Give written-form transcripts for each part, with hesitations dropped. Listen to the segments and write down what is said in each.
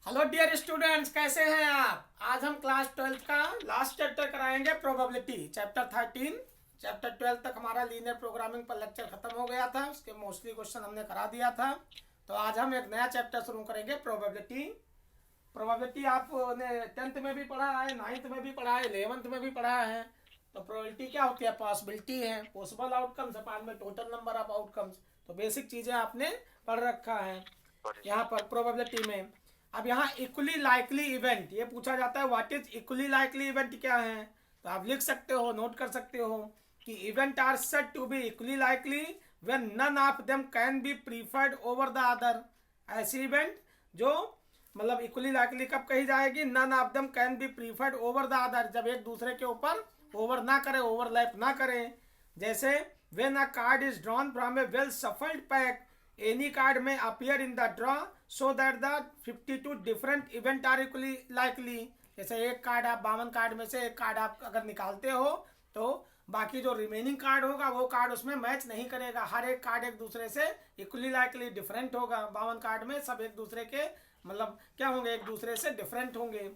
Hello dear students, कैसे हैं आप। आज हम क्लास 12th का लास्ट चैप्टर कराएंगे, प्रोबेबिलिटी चैप्टर 13। चैप्टर 12 तक हमारा लीनियर प्रोग्रामिंग पर लेक्चर खत्म हो गया था, उसके मोस्टली क्वेश्चन हमने करा दिया था। तो आज हम एक नया चैप्टर शुरू करेंगे, प्रोबेबिलिटी। प्रोबेबिलिटी आपने 10th में भी पढ़ा है, 9th में भी पढ़ा है, 11th में भी पढ़ा है। तो प्रोबेबिलिटी क्या होती है? पॉसिबिलिटी है, पॉसिबल आउटकम्स अपान में टोटल नंबर ऑफ आउटकम्स। तो बेसिक चीज़ें आपने पढ़ रखा है यहाँ पर प्रोबेबिलिटी में। अब यहाँ इक्वली लाइकली इवेंट ये पूछा जाता है, what is equally likely event क्या है। तो आप लिख सकते हो, नोट कर सकते हो कि event are said to be equally likely when none of them can be preferred over the other. ऐसी इवेंट जो मतलब इक्वली लाइकली कब कही जाएगी? None of them can be preferred over the other, जब एक दूसरे के ऊपर ओवर ना करे, ओवरलैप ना करे। जैसे when a card is drawn from A well shuffled pack, any card may appear in the draw so that the 52 different event are equally likely। जैसे एक कार्ड आप 52 कार्ड में से एक कार्ड आप अगर निकालते हो तो बाकी जो रिमेनिंग कार्ड होगा वो कार्ड उसमें मैच नहीं करेगा। हर एक कार्ड एक दूसरे से इक्वली लाइकली डिफरेंट होगा। 52 कार्ड में सब एक दूसरे के मतलब क्या होंगे? एक दूसरे से डिफरेंट होंगे।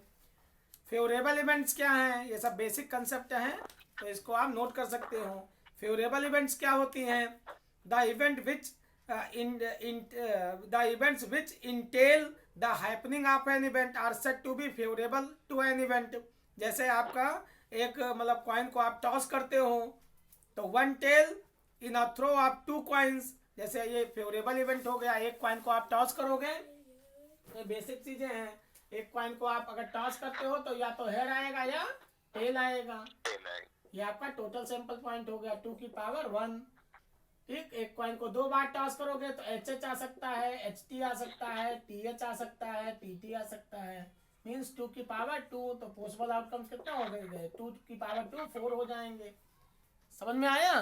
फेवरेबल इवेंट्स क्या हैं? ये सब बेसिक कंसेप्ट हैं, तो इसको आप नोट कर सकते हो। फेवरेबल इवेंट्स क्या होती हैं? The event which the events which entail the happening of an event are said to be favorable to an event। जैसे आपका एक मतलब कॉइन को आप टॉस करते हो तो one tail in a throw of two coins, जैसे ये फेवरेबल इवेंट हो गया। एक कॉइन को आप टॉस करोगे, ये बेसिक चीजें हैं। एक कॉइन को आप अगर टॉस करते हो तो या तो हेड आएगा या टेल आएगा। ये आपका टोटल सैंपल पॉइंट हो गया 2 की पावर 1। ठीक, एक कॉइन को 2 बार टॉस करोगे तो एच एच आ सकता है, एच टी आ सकता है, टी एच आ सकता है, टी टी आ सकता है। मीन्स 2 की पावर 2। तो पॉसिबल आउटकम्स कितना हो गए? 2 की पावर 2 4 हो जाएंगे। समझ में आया?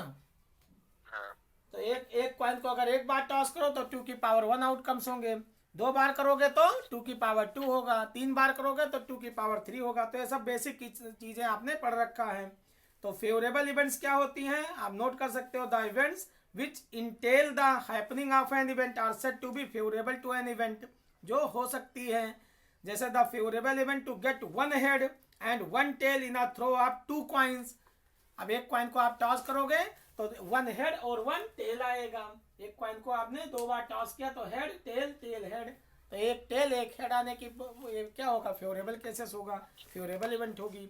तो एक कॉइन को अगर एक बार टॉस करो तो 2 की पावर 1 आउटकम्स होंगे। 2 बार करोगे तो 2 की पावर 2 होगा। 3 बार करोगे तो 2 की पावर 3 होगा। तो ये सब बेसिक चीजें आपने पढ़ रखा है। तो फेवरेबल इवेंट्स क्या होती हैं आप नोट कर सकते हो। The events which entail the happening of an event are said to be favorable to an event, जो हो सकती है। जैसे the favorable event to get one head and one tail in a throw of 2 coins। अब एक coin को आप toss करोगे तो 1 हेड और 1 टेल आएगा। एक कॉइन को आपने 2 बार टॉस किया तो हेड टेल टेल हेड, तो एक टेल एक हेड आने की क्या होगा? फेवरेबल केसेस होगा, फेवरेबल इवेंट होगी।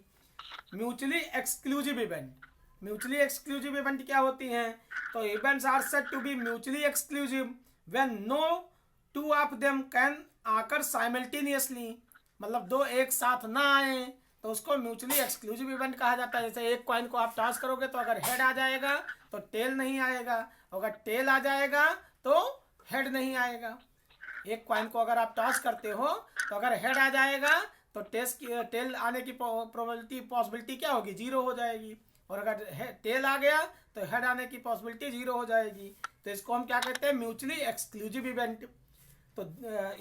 Mutually exclusive event. Mutually exclusive event क्या होती हैं? तो events are said to be mutually exclusive when no two of them can occur simultaneously, मतलब दो एक साथ ना आए तो उसको म्यूचुअली एक्सक्लूसिव इवेंट कहा जाता है। जैसे एक कॉइन को आप टॉस करोगे तो अगर हेड आ जाएगा तो टेल नहीं आएगा, अगर टेल आ जाएगा तो हेड नहीं आएगा। एक कॉइन को अगर आप टॉस करते हो तो अगर हेड आ जाएगा तो टेल आने की पॉसिबिलिटी क्या होगी? 0 हो जाएगी। और अगर टेल आ गया तो हेड आने की पॉसिबिलिटी 0 हो जाएगी। तो इसको हम क्या कहते हैं? Mutually exclusive event. तो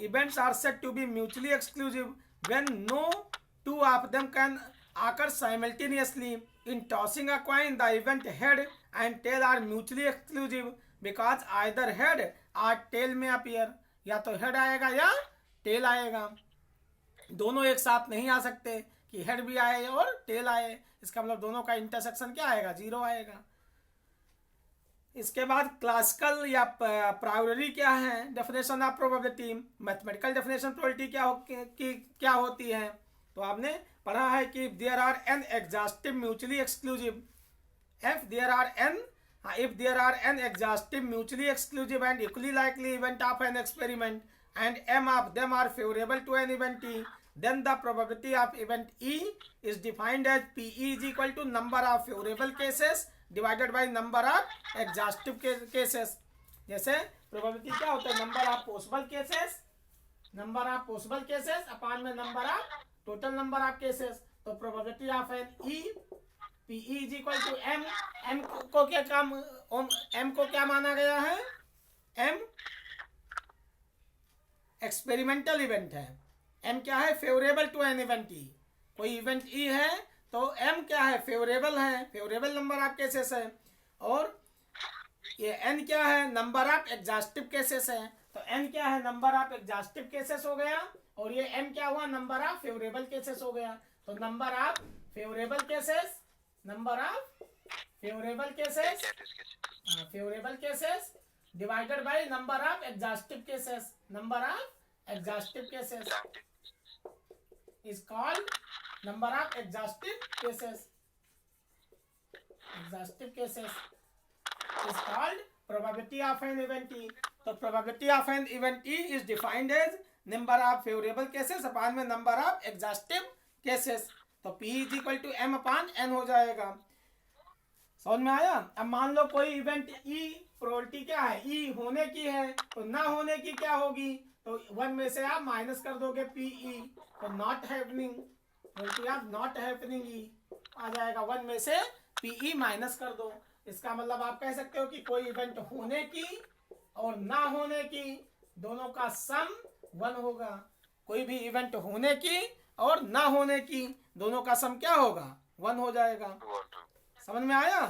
events are said to be mutually exclusive when no two of them can occur simultaneously. In tossing a coin the event head and tail are mutually exclusive because either head or tail may appear, या तो head आएगा या tell आएगा। दोनों एक साथ नहीं आ सकते कि हेड भी आए और टेल आए। इसका मतलब दोनों का इंटरसेक्शन क्या आएगा? 0 आएगा। इसके बाद क्लासिकल या प्रायोरी क्या है? Definition of probability. Mathematical definition probability क्या होती है? तो आपने पढ़ा है कि there are n exhaustive mutually exclusive if there are n exhaustive mutually exclusive and equally likely event of an experiment and m of them are favorable to an event E, then the probability of event E is defined as PE is equal to number of favorable cases divided by number of exhaustive cases। जैसे probability क्या होता है? Number of possible cases upon में number of total number of cases. तो probability of an E P is equal to M. M को क्या माना गया है? एम एक्सपेरिमेंटल इवेंट है। एम क्या है? Favourable to an event E. कोई इवेंट ई है तो एम क्या है? फेवरेबल है, फेवरेबल नंबर ऑफ केसेस है। और ये एन क्या है? नंबर ऑफ एग्जॉस्टिव केसेस है। तो n क्या है, नंबर ऑफ एग्जॉस्टिव केसेस हो गया, और ये m क्या हुआ, नंबर ऑफ फेवरेबल केसेस हो गया। तो number of favourable cases, number of favourable cases divided by number of exhaustive cases, number of exhaustive cases is called number of exhaustive cases is called probability of an event E. तो probability of an event E is defined as number of favorable cases upon में number of exhaustive cases। तो P is equal to M upon N हो जाएगा। समझ में आया। अब मान लो कोई इवेंट E, प्रोबेबिलिटी क्या है, E होने की है, तो ना होने की क्या होगी, तो 1 में से आप माइनस कर दोगे PE, तो not happening, probability of not happening E आ जाएगा, 1 में से PE माइनस कर दो। इसका मतलब आप कह सकते हो कि कोई इवेंट होने की और ना होने की दोनों का सम 1 होगा। कोई भी इवेंट होने की और ना होने की दोनों का सम क्या होगा, 1 हो जाएगा। समझ में आया।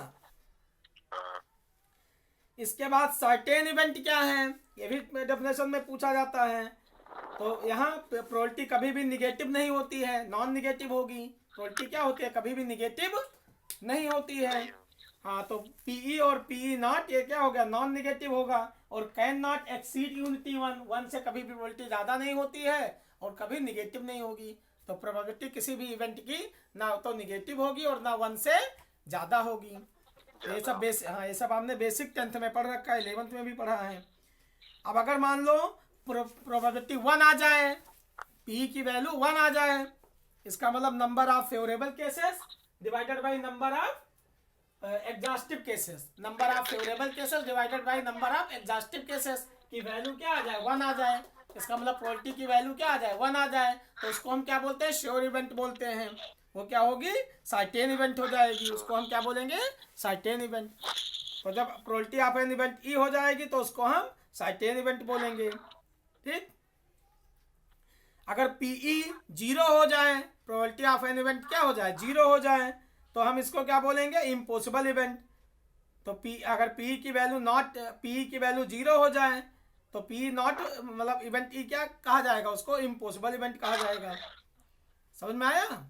इसके बाद सर्टेन इवेंट क्या है, ये भी डेफिनेशन में पूछा जाता है। तो यहाँ प्रोबेबिलिटी कभी भी निगेटिव नहीं होती है, नॉन निगेटिव होगी। प्रोबेबिलिटी क्या होती है, कभी भी निगेटिव नहीं होती है। हाँ, तो PE और PE नॉट ये क्या हो गया, नॉन निगेटिव होगा। और कैन नॉट एक्सीड यूनिटी 1 से कभी भी प्रोबेबिलिटी ज़्यादा नहीं होती है और कभी निगेटिव नहीं होगी। तो प्रोबेबिलिटी किसी भी इवेंट की ना तो निगेटिव होगी और ना 1 से ज़्यादा होगी। ये सब हाँ, ये सब आपने बेसिक 10th में पढ़ रखा है, 11th में भी पढ़ा है। अब अगर मान लो प्रोबेबिलिटी 1 आ जाए, P की वैल्यू 1 आ जाए, इसका मतलब number of favourable cases divided by number of exhaustive cases, number of favourable cases divided by number of exhaustive cases की वैल्यू क्या आ जाए, 1 आ जाए। इसका मतलब प्रोबेबिलिटी की वैल्यू क्या आ जाए, 1 आ जाए, तो उसको हम क्या बोलते हैं, श्योर इवेंट बोलते हैं। वो क्या होगी, सर्टेन इवेंट हो जाएगी, उसको हम क्या बोलेंगे, सर्टेन इवेंट। तो जब probability of an event E हो जाएगी तो उसको हम सर्टेन इवेंट बोलेंगे। ठीक। अगर PE 0 हो जाए, प्रोबेबिलिटी ऑफ एन इवेंट क्या हो जाए, 0 हो जाए, तो हम इसको क्या बोलेंगे, इम्पॉसिबल इवेंट। तो अगर PE की वैल्यू 0 हो जाए तो PE नॉट मतलब इवेंट E क्या कहा जाएगा, उसको इम्पॉसिबल इवेंट कहा जाएगा। समझ में आया।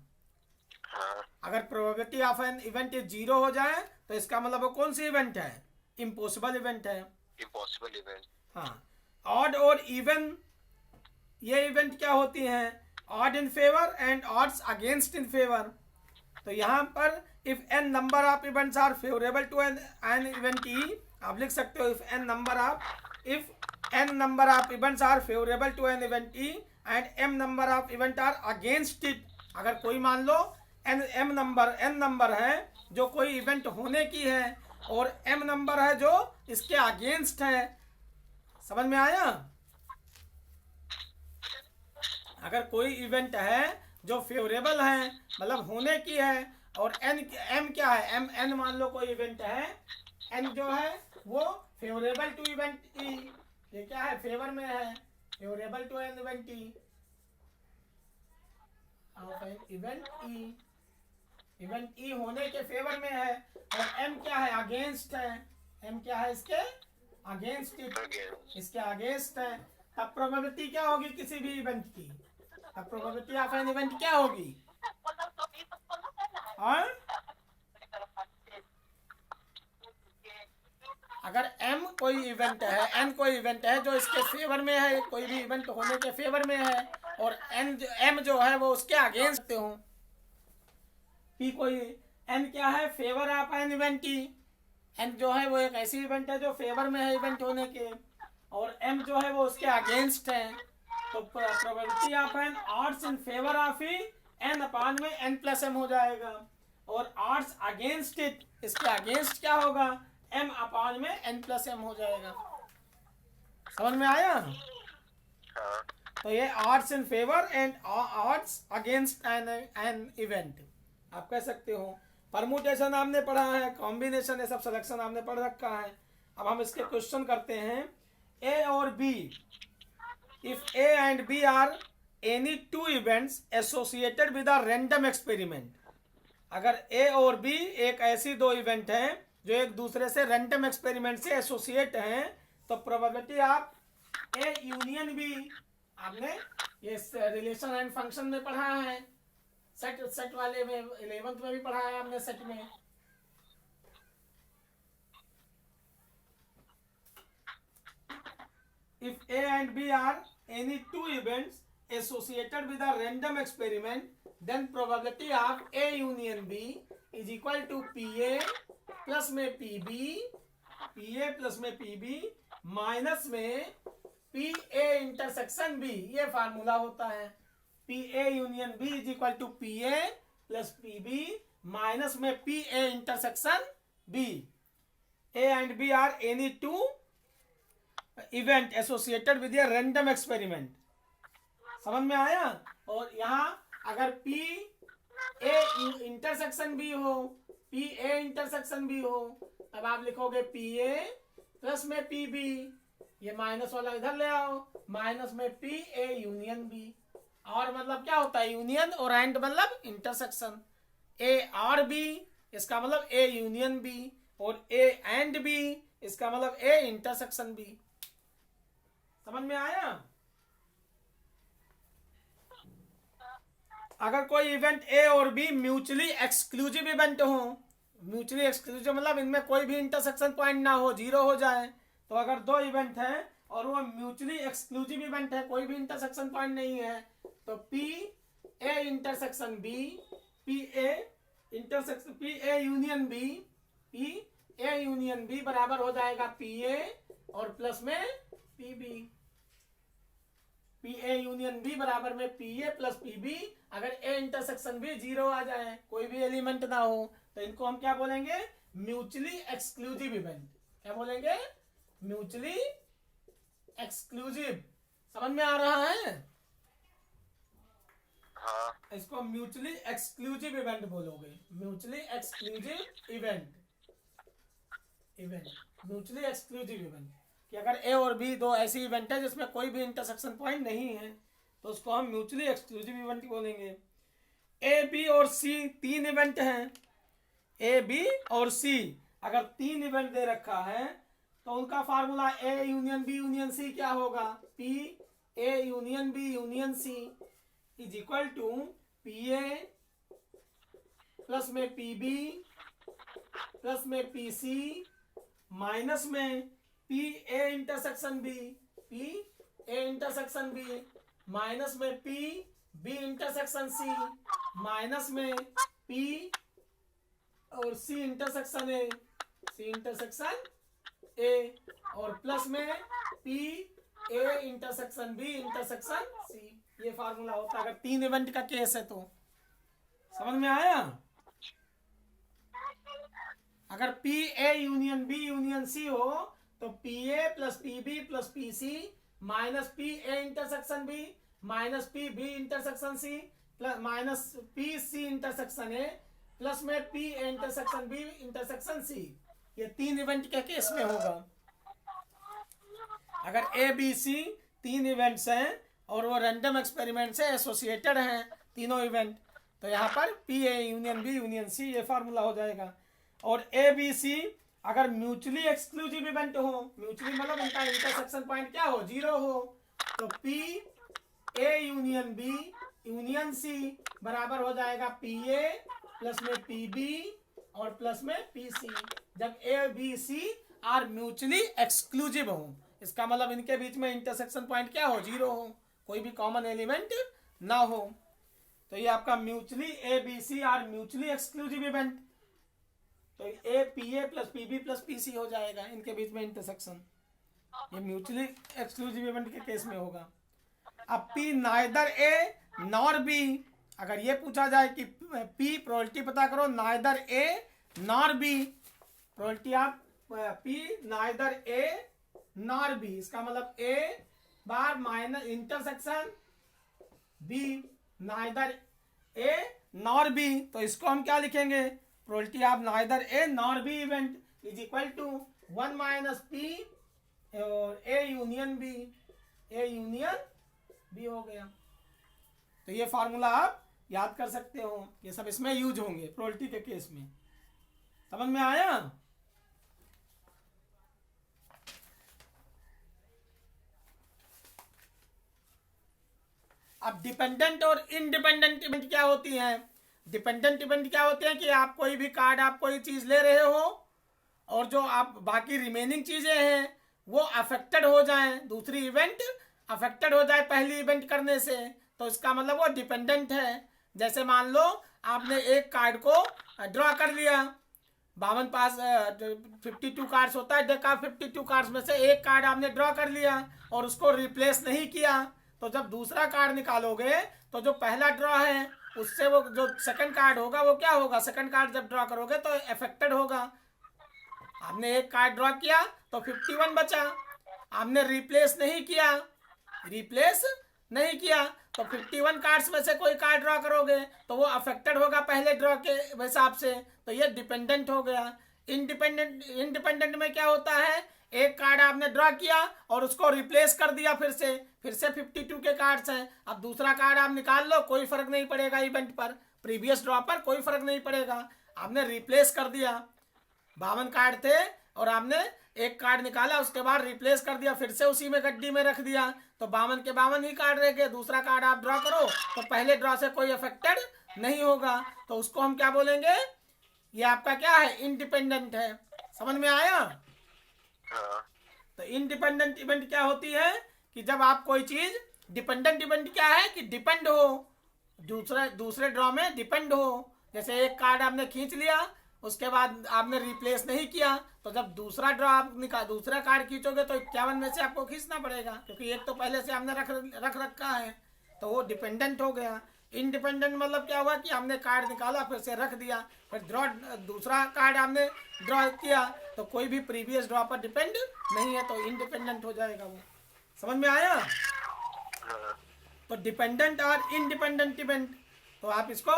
अगर प्रोबेबिलिटी ऑफ एन इवेंट 0 हो जाए तो इसका मतलब वो कौन सी इवेंट है, इम्पॉसिबल इवेंट है। Impossible event. हाँ, ऑड और इवन ये इवेंट क्या होती हैं, odd in favour and odds against in favour. तो यहाँ पर if n number of events are favourable to an event E, आप लिख सकते हो if n number of events are favourable to an event E and m number of event are against it. अगर कोई मान लो n नंबर है जो कोई इवेंट होने की है और m नंबर है जो इसके अगेंस्ट है। समझ में आया। अगर कोई इवेंट है जो फेवरेबल है मतलब होने की है और m क्या है, n मान लो कोई इवेंट है, n जो है वो फेवरेबल टू इवेंट E, ये क्या है, फेवर में है, favourable to an event E event E होने के फेवर में है, और m क्या है, अगेंस्ट है, m क्या है, इसके अगेंस्ट, इसके अगेंस्ट है। तब प्रोबेबिलिटी क्या होगी किसी भी इवेंट की, तब प्रोबेबिलिटी ऑफ एन इवेंट क्या होगी। और अगर m कोई इवेंट है, n कोई इवेंट है जो इसके फेवर में है, कोई भी इवेंट होने के फेवर में है, और m जो है वो उसके अगेंस्ट हो। p कोई n क्या है, favour of an event E, n जो है वो एक ऐसी इवेंट है जो फेवर में है इवेंट होने के, और m जो है वो उसके अगेंस्ट है। तो probability of an odds in favour of E n upon में n प्लस m हो जाएगा, और ऑड्स अगेंस्ट इट, इसके अगेंस्ट क्या होगा, m अपान में n प्लस m हो जाएगा। समझ में आया। तो ये odds in favour and odds against an event आप कह सकते हो। परमुटेशन आपने पढ़ा है, कॉम्बिनेशन ये सब सिलेक्शन आपने पढ़ रखा है। अब हम इसके क्वेश्चन करते हैं। ए और B, if A and B are any two events associated with a random experiment. अगर ए और बी एक ऐसी दो इवेंट हैं जो एक दूसरे से रैंडम एक्सपेरिमेंट से एसोसिएट हैं, तो probability of A union B, आपने ये रिलेशन एंड फंक्शन में पढ़ा है, सेट सेट वाले में 11th में भी पढ़ा है आपने सेट में। If A and B are any two events associated with a random experiment, then probability of A union B is equal to PA plus में PB, PA प्लस में PB माइनस में PA intersection B। ये formula होता है, PA union B is equal to PA plus PB minus में PA intersection B। A and B are any two event associated with a random experiment. समझ में आया? और यहाँ अगर P A इंटरसेक्शन B हो, P A इंटरसेक्शन B हो, तब आप लिखोगे PA प्लस में PB, ये माइनस वाला इधर ले आओ, माइनस में PA यूनियन B। और मतलब क्या होता है यूनियन, और एंड मतलब इंटरसेक्शन। A और B इसका मतलब A यूनियन B, और A एंड B इसका मतलब A इंटरसेक्शन B। समझ में आया? अगर कोई इवेंट ए और बी म्यूचुअली एक्सक्लूसिव इवेंट हो, म्यूचुअली एक्सक्लूसिव मतलब इनमें कोई भी इंटरसेक्शन पॉइंट ना हो, जीरो हो जाए, तो अगर दो इवेंट है और वो म्यूचुअली एक्सक्लूसिव इवेंट है, कोई भी इंटरसेक्शन पॉइंट नहीं है, तो P A intersection B, P A union B, P A union B बराबर हो जाएगा पी ए और प्लस में P B. P A union B बराबर में P A plus P B. अगर ए इंटरसेक्शन बी जीरो आ जाए, कोई भी एलिमेंट ना हो, तो इनको हम क्या बोलेंगे? Mutually exclusive event. क्या बोलेंगे? Mutually exclusive. समझ में आ रहा है? हाँ। इसको म्यूचुअली एक्सक्लूसिव इवेंट बोलोगे, mutually exclusive event, mutually exclusive event. कि अगर ए और बी दो ऐसी इवेंट है जिसमें कोई भी इंटरसेक्शन पॉइंट नहीं है, तो उसको हम म्यूचुअली एक्सक्लूसिव इवेंट बोलेंगे। ए बी और सी तीन इवेंट हैं, ए बी और सी अगर तीन इवेंट दे रखा है, तो उनका formula A union B union C क्या होगा? P A union B union C is equal to P A plus में पी बी प्लस में पी सी माइनस में P A intersection B, P A intersection B minus में P B intersection C minus में P और C intersection ए, सी intersection ए और plus में P A intersection B intersection C. ये formula होता है अगर तीन इवेंट का केस है तो। समझ में आया? अगर P A union B union C हो, तो P A plus P B plus P C minus P A intersection B minus P B intersection C plus minus P C intersection A plus में P A intersection B intersection C. ये तीन event के case में होगा। अगर ए B सी तीन events हैं और वो रैंडम एक्सपेरिमेंट से एसोसिएटेड हैं तीनों इवेंट, तो यहाँ पर P A union B union C ये फार्मूला हो जाएगा। और ए बी सी अगर म्यूचुअली एक्सक्लूसिव इवेंट हो, म्यूचुअली मतलब इनका इंटरसेक्शन पॉइंट क्या हो? जीरो हो, तो P A union B union C बराबर हो जाएगा पी ए प्लस में पी बी और प्लस में पी सी। जब A B C are mutually exclusive हो, इसका मतलब इनके बीच में इंटरसेक्शन पॉइंट क्या हो? जीरो हो, कोई भी कॉमन एलिमेंट ना हो। तो ये आपका mutually A B C are mutually exclusive event, तो A P A plus P B plus P C हो जाएगा इनके बीच में इंटरसेक्शन। ये म्यूचुअली एक्सक्लूसिव इवेंट के केस में होगा। अब P neither A nor B, अगर ये पूछा जाए कि पी प्रोबेबिलिटी पता करो neither A nor B, probability आप P neither A nor B, इसका मतलब A bar minus intersection B neither A nor B, तो इसको हम क्या लिखेंगे? Probability of neither A nor B event is equal to 1 minus P और A union B, A union B हो गया। तो ये फार्मूला आप याद कर सकते हो, ये सब इसमें यूज होंगे प्रोबेबिलिटी के केस में। समझ में आया? अब डिपेंडेंट और इंडिपेंडेंट इवेंट क्या होती हैं? डिपेंडेंट इवेंट क्या होते हैं कि आप कोई भी कार्ड, आप कोई चीज़ ले रहे हो और जो आप बाकी रिमेनिंग चीज़ें हैं वो अफेक्टेड हो जाएं, दूसरी इवेंट अफेक्टेड हो जाए पहली इवेंट करने से, तो इसका मतलब वो डिपेंडेंट है। जैसे मान लो आपने एक कार्ड को ड्रॉ कर लिया, 52 पास 52 कार्ड्स होता है डेक ऑफ 52 कार्ड्स में से एक कार्ड आपने ड्रॉ कर लिया और उसको रिप्लेस नहीं किया, तो जब दूसरा कार्ड निकालोगे तो जो पहला ड्रॉ है उससे वो जो सेकंड कार्ड होगा वो क्या होगा, सेकंड कार्ड जब ड्रॉ करोगे तो अफेक्टेड होगा। आपने एक कार्ड ड्रॉ किया तो 51 बचा, आपने रिप्लेस नहीं किया तो 51 कार्ड्स में से कोई कार्ड ड्रॉ करोगे तो वो अफेक्टेड होगा पहले ड्रॉ के हिसाब से, तो ये डिपेंडेंट हो गया। इंडिपेंडेंट में क्या होता है, एक कार्ड आपने ड्रॉ किया और उसको रिप्लेस कर दिया, फिर से 52 के कार्ड्स हैं, अब दूसरा कार्ड आप निकाल लो, कोई फर्क नहीं पड़ेगा इवेंट पर, प्रीवियस ड्रॉ पर कोई फर्क नहीं पड़ेगा, आपने रिप्लेस कर दिया। 52 कार्ड थे और आपने एक कार्ड निकाला, उसके बाद रिप्लेस कर दिया, फिर से उसी में गड्डी में रख दिया, तो 52 के 52 ही कार्ड रह गए। दूसरा कार्ड आप ड्रॉ करो तो पहले ड्रॉ से कोई अफेक्टेड नहीं होगा, तो उसको हम क्या बोलेंगे, ये आपका क्या है, इंडिपेंडेंट है। समझ में आया? तो इंडिपेंडेंट इवेंट क्या होती है कि जब आप कोई चीज, डिपेंडेंट इवेंट क्या है कि डिपेंड हो, दूसरे ड्रॉ में डिपेंड हो। जैसे एक कार्ड आपने खींच लिया, उसके बाद आपने रिप्लेस नहीं किया, तो जब दूसरा ड्रॉ आप दूसरा कार्ड खींचोगे तो 51 में से आपको खींचना पड़ेगा, क्योंकि एक तो पहले से आपने रख रखा है, तो वो डिपेंडेंट हो गया। इंडिपेंडेंट मतलब क्या हुआ कि हमने कार्ड निकाला, फिर से रख दिया, फिर दूसरा कार्ड आपने ड्रॉ किया, तो कोई भी प्रीवियस ड्रॉ पर डिपेंड नहीं है, तो इंडिपेंडेंट हो जाएगा वो। समझ में आया? तो डिपेंडेंट और इंडिपेंडेंट इवेंट, तो आप इसको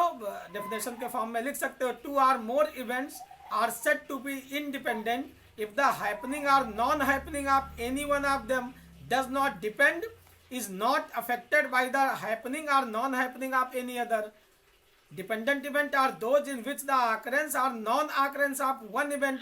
डेफिनेशन के फॉर्म में लिख सकते हो, 2 or more events are said to be independent if the happening or non-happening of any one of them does not depend, is not affected by the happening or non-happening of any other. Dependent event are those in which the occurrence or non-occurrence of one event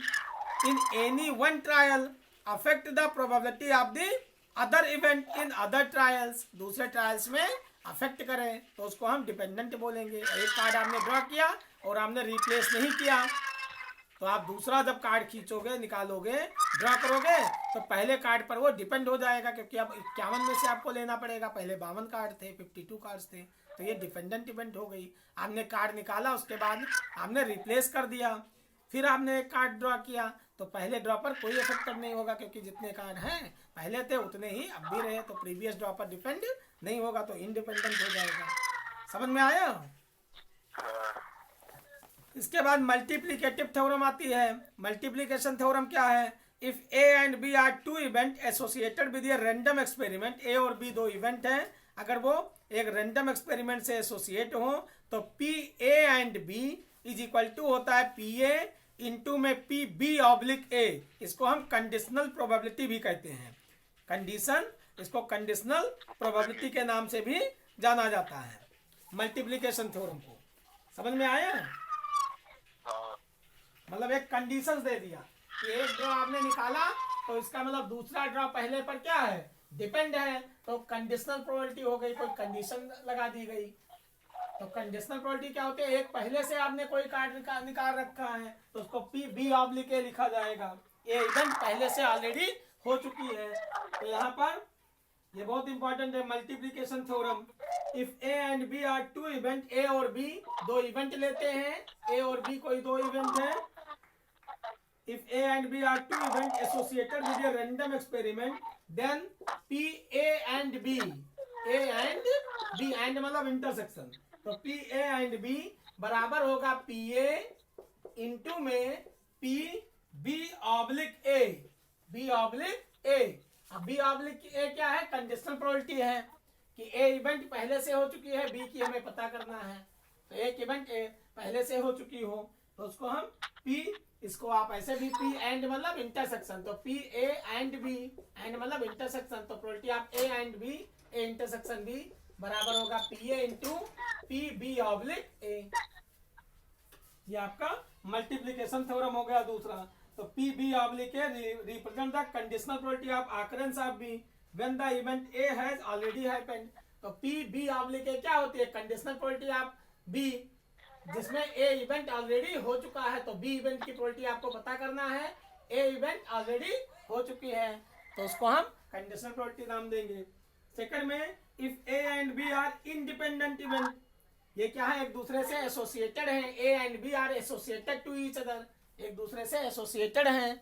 in any one trial affect the probability of the other event in other trials. दूसरे trials में affect करें तो उसको हम dependent बोलेंगे। एक card आपने draw किया और आपने रिप्लेस नहीं किया, तो आप दूसरा जब कार्ड खींचोगे, निकालोगे, ड्रॉ करोगे, तो पहले कार्ड पर वो डिपेंड हो जाएगा, क्योंकि अब 51 में से आपको लेना पड़ेगा, पहले 52 कार्ड थे, 52 कार्ड्स थे, तो ये डिपेंडेंट इवेंट हो गई। आपने कार्ड निकाला, उसके बाद आपने रिप्लेस कर दिया, फिर आपने एक कार्ड ड्रॉ किया, तो पहले ड्रॉ पर कोई इफेक्ट नहीं होगा, क्योंकि जितने कार्ड हैं पहले थे उतने ही अब भी रहे, तो प्रीवियस ड्रॉ पर डिपेंड नहीं होगा, तो इंडिपेंडेंट हो जाएगा। समझ में आया? इसके बाद मल्टीप्लिकेटिव थ्योरम आती है। मल्टीप्लिकेशन थ्योरम क्या है? If A and B are two event associated with a random experiment, A और बी दो इवेंट हैं, अगर वो एक रैंडम एक्सपेरिमेंट से एसोसिएट हो तो P A and B is equal to होता है पी ए इंटू में पी बी ऑब्लिक ए। इसको हम कंडीशनल प्रोबेबिलिटी भी कहते हैं। कंडीशन, इसको कंडीशनल प्रोबेबिलिटी के नाम से भी जाना जाता है मल्टीप्लिकेशन थ्योरम को। समझ में आया? मतलब एक कंडीशन दे दिया कि एक ड्रॉ आपने निकाला तो इसका मतलब दूसरा ड्रॉ पहले पर क्या है, डिपेंड है, तो कंडीशनल प्रोबेबिलिटी हो गई, कोई कंडीशन लगा दी गई। तो कंडीशनल प्रोबेबिलिटी क्या होती है, एक पहले से आपने कोई कार्ड निकाल रखा है तो उसको पी बी ऑब्लिक ए लिखा जाएगा, ये इवेंट पहले से ऑलरेडी हो चुकी है। तो यहाँ पर ये बहुत इंपॉर्टेंट है multiplication theorem. If A and B are two event, A और बी दो इवेंट लेते हैं, ए और बी कोई दो इवेंट है। If A and B are two event associated with a random experiment, then P A and B, A and B, and मतलब intersection, तो पी ए एंड बी बराबर होगा पी ए इंटू में P B oblique A, B oblique A. अब B oblique A क्या है, conditional probability है कि ए इवेंट पहले से हो चुकी है, बी की हमें पता करना है। तो एक इवेंट ए पहले से हो चुकी हो तो उसको हम पी, इसको आप ऐसे भी पी एंड मतलब इंटरसेक्शन, तो P A and B, and मतलब इंटरसेक्शन, तो probability of A and B, A intersection B बराबर होगा P A into P B oblique A. ये आपका मल्टीप्लिकेशन थ्योरम हो गया दूसरा। तो P B oblique A represent the conditional probability of occurrence of B when the event A has already happened. तो P B oblique A क्या होती है, कंडीशनल प्रोबेबिलिटी ऑफ बी, जिसमें ए इवेंट ऑलरेडी हो चुका है। तो बी इवेंट की प्रोबेबिलिटी आपको पता करना है, ए इवेंट ऑलरेडी हो चुकी है, तो उसको हम कंडीशनल प्रोबेबिलिटी नाम देंगे। सेकंड में if A and B are independent event, ये क्या है, एक दूसरे से एसोसिएटेड हैं, A and B are associated to each other, एक दूसरे से एसोसिएटेड हैं।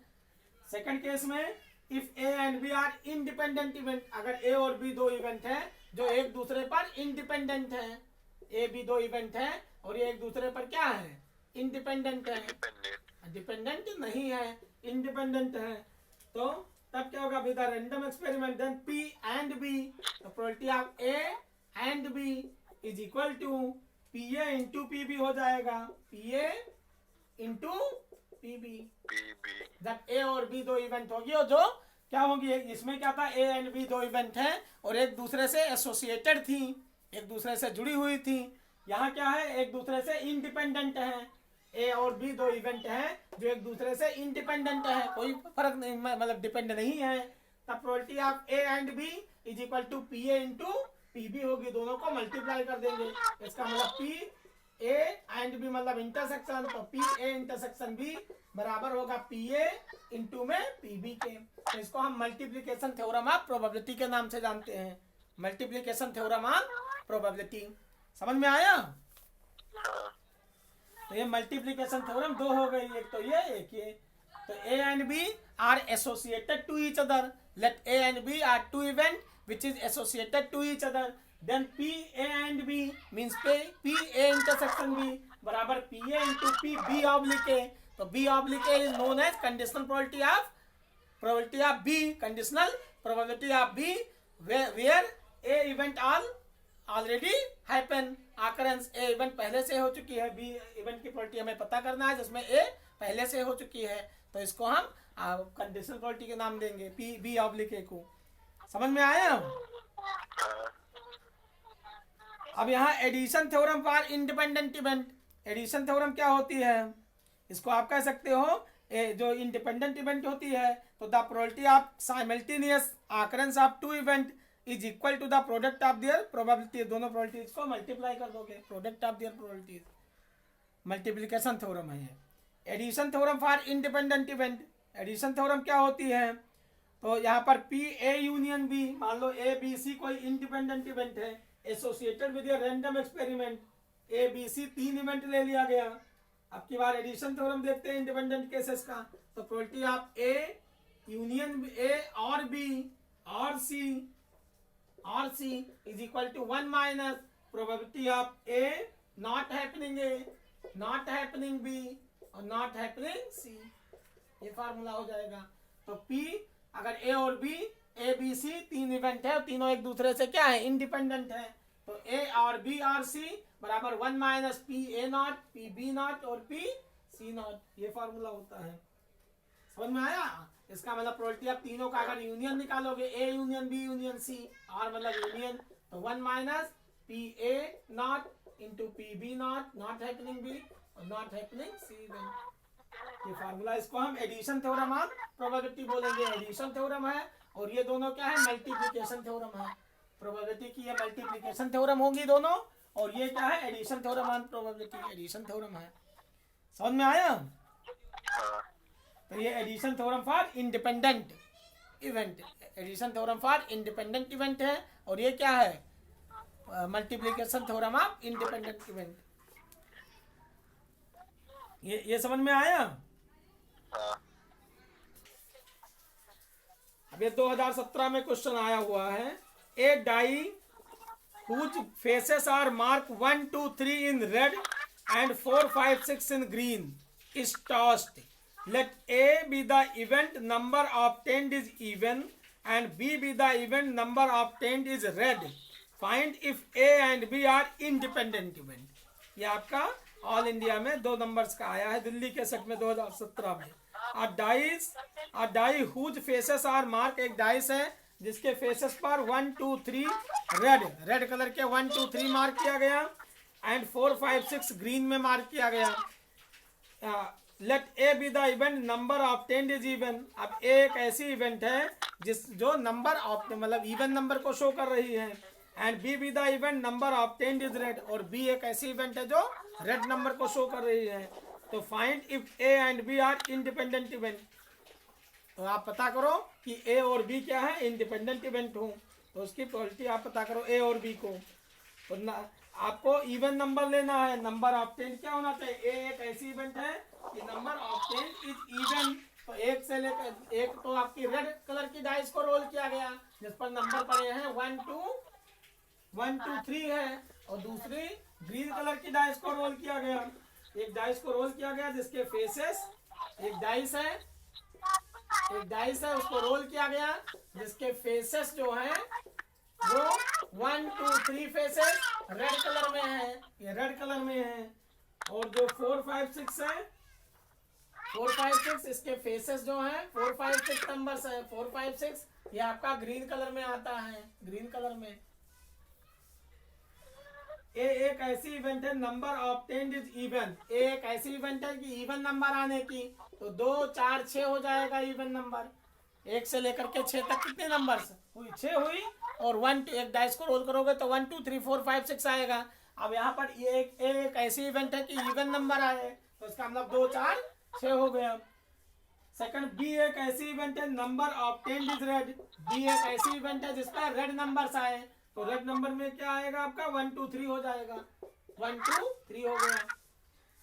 सेकंड केस में if A and B are independent event, अगर ए और बी दो इवेंट हैं जो एक दूसरे पर इंडिपेंडेंट हैं, ए बी दो इवेंट हैं और ये एक दूसरे पर क्या है, इंडिपेंडेंट है, डिपेंडेंट नहीं है, इंडिपेंडेंट है, तो तब क्या होगा, with random experiment then P and B, तो probability of A and B is equal to P A into P B हो जाएगा, P A into P B. जब ए और बी दो इवेंट होगी और जो क्या होगी, इसमें क्या था, ए एंड बी दो इवेंट हैं और एक दूसरे से एसोसिएटेड थी, एक दूसरे से जुड़ी हुई थी। यहाँ क्या है, एक दूसरे से इंडिपेंडेंट है, ए और बी दो इवेंट हैं जो एक दूसरे से इंडिपेंडेंट है, कोई फर्क नहीं, मतलब डिपेंड नहीं है, तब probability of A and B is equal to P A into P B होगी, दोनों को मल्टीप्लाई कर देंगे, इसका मतलब पी ए एंड बी मतलब इंटरसेक्शन, तो पी ए इंटरसेक्शन बी बराबर होगा पी ए इंटू में पी बी के। तो इसको हम मल्टीप्लीकेशन थ्योरम ऑफ प्रोबेबिलिटी के नाम से जानते हैं, मल्टीप्लीकेशन थ्योरम ऑफ प्रोबेबिलिटी। समझ में आया? तो ये मल्टीप्लीकेशन थ्योरम दो हो गई, एक तो ये एक ये। तो A and B are associated to each other, let A and B are two event which is associated to each other, then P A and B means P A intersection B बराबर P A into P B oblique A, तो B oblique A is known as conditional probability of B, conditional probability of B where A event already happen occurrence, A event पहले से हो चुकी है, B event की probability हमें पता करना है जिसमें A पहले से हो चुकी है, तो इसको हम कंडीशनल प्रोबेबिलिटी के नाम देंगे, P B oblique A को। समझ में आया? अब यहाँ addition theorem for independent event, addition theorem क्या होती है, इसको आप कह सकते हो जो इंडिपेंडेंट इवेंट होती है, तो the probability of simultaneous occurrence of two event is equal to the product of their probability, दोनों प्रोबेबिलिटीज को मल्टीप्लाई कर दोगे, product of their probabilities, multiplication theorem है ये। Addition theorem for independent event, addition theorem क्या होती है, तो यहाँ पर P A यूनियन B, मान लो A B C कोई इंडिपेंडेंट इवेंट है associated with random experiment, A B C तीन इवेंट ले लिया गया। अब की बार एडिशन थ्योरम देखते हैं इंडिपेंडेंट केसेस का, तो probability of A union A और B और C is equal to 1 minus probability of A not happening A, not happening B और नॉट हैपनिंग C, ये फार्मूला हो जाएगा। तो P अगर ए और बी, ए बी सी तीन इवेंट है और तीनों एक दूसरे से क्या है, इंडिपेंडेंट है, तो ए और बी और सी बराबर 1 minus P A not, P B not और पी सी नॉट, ये फार्मूला होता है। समझ में आया? इसका मतलब प्रोबेबिलिटी आप तीनों का अगर यूनियन निकालोगे, A union B union C, और मतलब यूनियन, तो 1 minus P A not into P B not, not happening B और नॉट हैपनिंग सी इवेंट, ये फार्मूला, इसको हम एडिशन थ्योरम ऑफ प्रोबेबिलिटी बोलेंगे, एडिशन थ्योरम है, और ये दोनों क्या है, मल्टीप्लिकेशन थ्योरम है, प्रोबेबिलिटी की ये मल्टीप्लिकेशन थ्योरम होंगी दोनों, और ये क्या है, addition theorem on probability, addition theorem है। समझ में आया? तो ये addition theorem for independent event, addition theorem for independent event है, और ये क्या है, multiplication theorem of independent event. ये समझ में आया? अब ये 2017 में क्वेश्चन आया हुआ है, ए die whose faces are marked 1 2 3 in red and 4 5 6 in green is tossed, let A be the event number obtained is even and B be the event number obtained is red, find if A and B are independent event। ये आपका all India में 2 numbers का आया है, दिल्ली के set में 2017 में। A die whose faces are marked, एक डाइस है जिसके फेसेस पर 1 2 3 रेड कलर के 1 2 3 मार्क किया गया, एंड 4 5 6 ग्रीन में मार्क किया गया। Let A be the event number obtained is even, अब ए एक ऐसी इवेंट है जो नंबर ऑफ मतलब इवन नंबर को शो कर रही है, and B be the event number obtained is red, और बी एक ऐसी इवेंट है जो रेड नंबर को शो कर रही है। तो find if A and B are independent event, तो आप पता करो कि ए और बी क्या है, इंडिपेंडेंट इवेंट हो। तो उसकी प्रोबेबिलिटी आप पता करो ए और बी को। तो आपको इवन नंबर लेना है, नंबर ऑब्टेन्ड क्या होना चाहिए, ए एक ऐसी इवेंट है कि नंबर ऑब्टेन्ड इज इवन। तो एक से लेकर एक तो आपकी रेड कलर की डाइस को रोल किया गया जिस पर नंबर पड़े हैं 1 2 3 है, और दूसरी ग्रीन कलर की डाइस को रोल किया गया, एक डाइस को रोल किया गया जिसके फेसेस, एक डाइस है उसको रोल किया गया जिसके फेसेस जो है वो 1 2 3 फेसेस रेड कलर में है, ये रेड कलर में है। और जो 4 5 6 है, 4 5 6 इसके फेसेस जो है 4 5 6 नंबर्स है, 4 5 6 ये आपका ग्रीन कलर में आता है, ग्रीन कलर में। ए एक ऐसी इवेंट है नंबर ऑब्टेन्ड इज इवन, ए एक ऐसी इवेंट है कि इवन नंबर आने की। तो 2 4 6 हो जाएगा इवन नंबर, 1 से लेकर के 6 तक कितने नंबर्स हुई, 6 हुई। और 1 एक डाइस को रोल करोगे तो 1 2 3 4 5 6 आएगा। अब यहाँ पर ये एक ऐसी इवेंट है कि इवन नंबर आए, तो इसका मतलब 2 4 6 हो गया। सेकंड, बी एक ऐसी इवेंट है number obtained is red, B एक ऐसी इवेंट है जिसमें रेड नंबर्स आए, तो रेड नंबर में क्या आएगा आपका 1 2 3 हो जाएगा, 1 2 3 हो गया।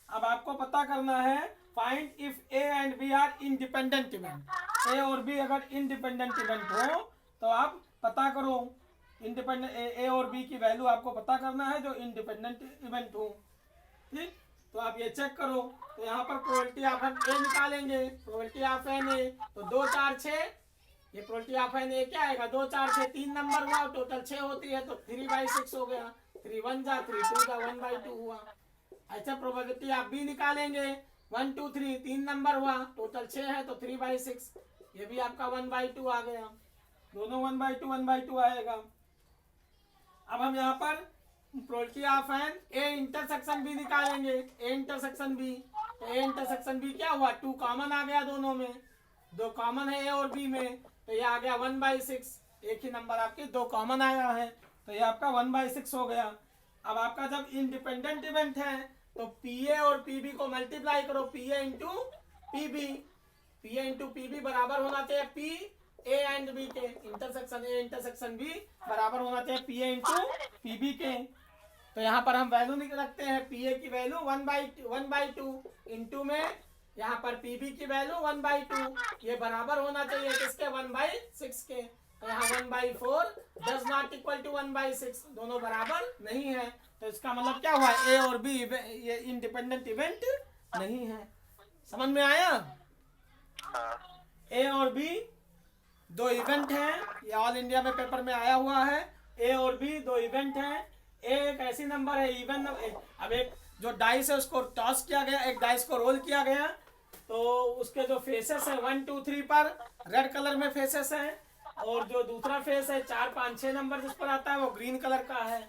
अब आपको पता करना है find if A and B are independent event, A और बी अगर इंडिपेंडेंट इवेंट हो तो आप पता करो इंडिपेंडेंट ए और बी की वैल्यू आपको पता करना है जो इंडिपेंडेंट इवेंट हो। ठीक, तो आप ये चेक करो। तो यहाँ पर प्रोबेबिलिटी ऑफ एन ए निकालेंगे, प्रोबेबिलिटी ऑफ एन ए, तो 2 4 6, ये प्रोबेबिलिटी ऑफ एन ए क्या आएगा, 2 4 6 3 नंबर हुआ, टोटल 6 होती है तो 3/6 हो गया, 3 1 जा 3 2 जा 1/2 हुआ। अच्छा, प्रोबेबिलिटी आप बी निकालेंगे, 1 2 3 3 नंबर हुआ, टोटल 6 है तो 3/6, ये भी आपका 1/2 आ गया, दोनों 1/2 आएगा। अब हम यहाँ पर probability of an A intersection B निकालेंगे, ए इंटरसेक्शन बी, तो ए इंटरसेक्शन बी क्या हुआ, 2 कॉमन आ गया, दोनों में 2 कॉमन है ए और बी में, तो ये आ गया 1/6, एक ही नंबर आपके 2 कॉमन आया है, तो ये आपका 1/6 हो गया। अब आपका जब इंडिपेंडेंट इवेंट है तो पी ए और पी बी को मल्टीप्लाई करो, P A into P B, P A into P B बराबर होना चाहिए पी ए एंड बी के, इंटरसेक्शन ए इंटरसेक्शन बी बराबर होना चाहिए P A into P B के। तो यहाँ पर हम वैल्यू रखते हैं, पी ए की वैल्यू 1/2 इंटू में यहाँ पर पी बी की वैल्यू 1/2, ये बराबर होना चाहिए किसके, 1/6 के। तो यहाँ 1/4 डज नॉट इक्वल टू 1/6, दोनों बराबर नहीं है, तो इसका मतलब क्या हुआ, ए और बी ये इंडिपेंडेंट इवेंट नहीं है। समझ में आया, ए और बी 2 इवेंट हैं, ये ऑल इंडिया में पेपर में आया हुआ है, ए और बी 2 इवेंट हैं। ए एक ऐसी नंबर है इवन नंबर, अब एक जो डाइस है उसको टॉस किया गया, एक डाइस को रोल किया गया, तो उसके जो फेसेस है 1 2 3 पर रेड कलर में फेसेस हैं, और जो दूसरा फेस है 4 5 6 नंबर जिस पर आता है वो ग्रीन कलर का है।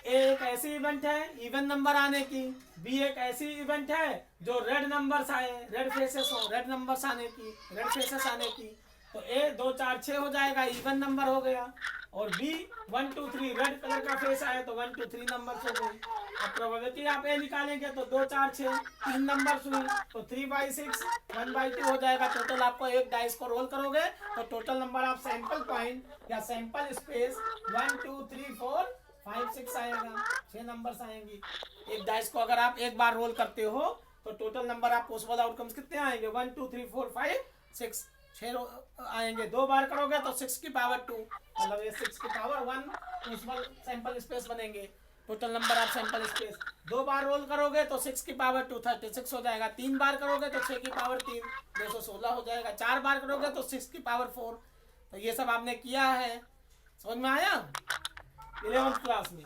ए एक ऐसी इवेंट है इवन नंबर आने की, बी एक ऐसी इवेंट है जो रेड नंबर्स आए, रेड फेसेस हो, रेड नंबर्स आने की, रेड फेसेस आने की। तो ए 2 4 6 हो जाएगा, इवन नंबर हो गया, और बी 1 2 3 रेड कलर का फेस आया तो 1 2 3 नंबर हो गई। अब प्रोबेबिलिटी आप ए निकालेंगे तो 2 4 6 3 नंबर हुई, तो 3/6 1/2 हो जाएगा। टोटल आपको एक डाइस को रोल करोगे तो total number of sample point या सैंपल स्पेस 1 2 3 4 5 6 आएगा, 6 नंबर्स आएंगी। एक डाइस को अगर आप एक बार रोल करते हो तो टोटल नंबर आप पॉसिबल आउटकम्स कितने आएंगे, 1 2 3 4 5 6, 6 आएंगे। 2 बार करोगे तो 6 की पावर 2, मतलब ये 6 की पावर 1 पॉसिबल सैंपल स्पेस बनेंगे, total number of sample space. 2 बार रोल करोगे तो 6 की पावर 2 36 हो जाएगा, 3 बार करोगे तो 6 की पावर 3 216 हो जाएगा, 4 बार करोगे तो 6 की पावर 4। तो ये सब आपने किया है, समझ में आया 11th क्लास में।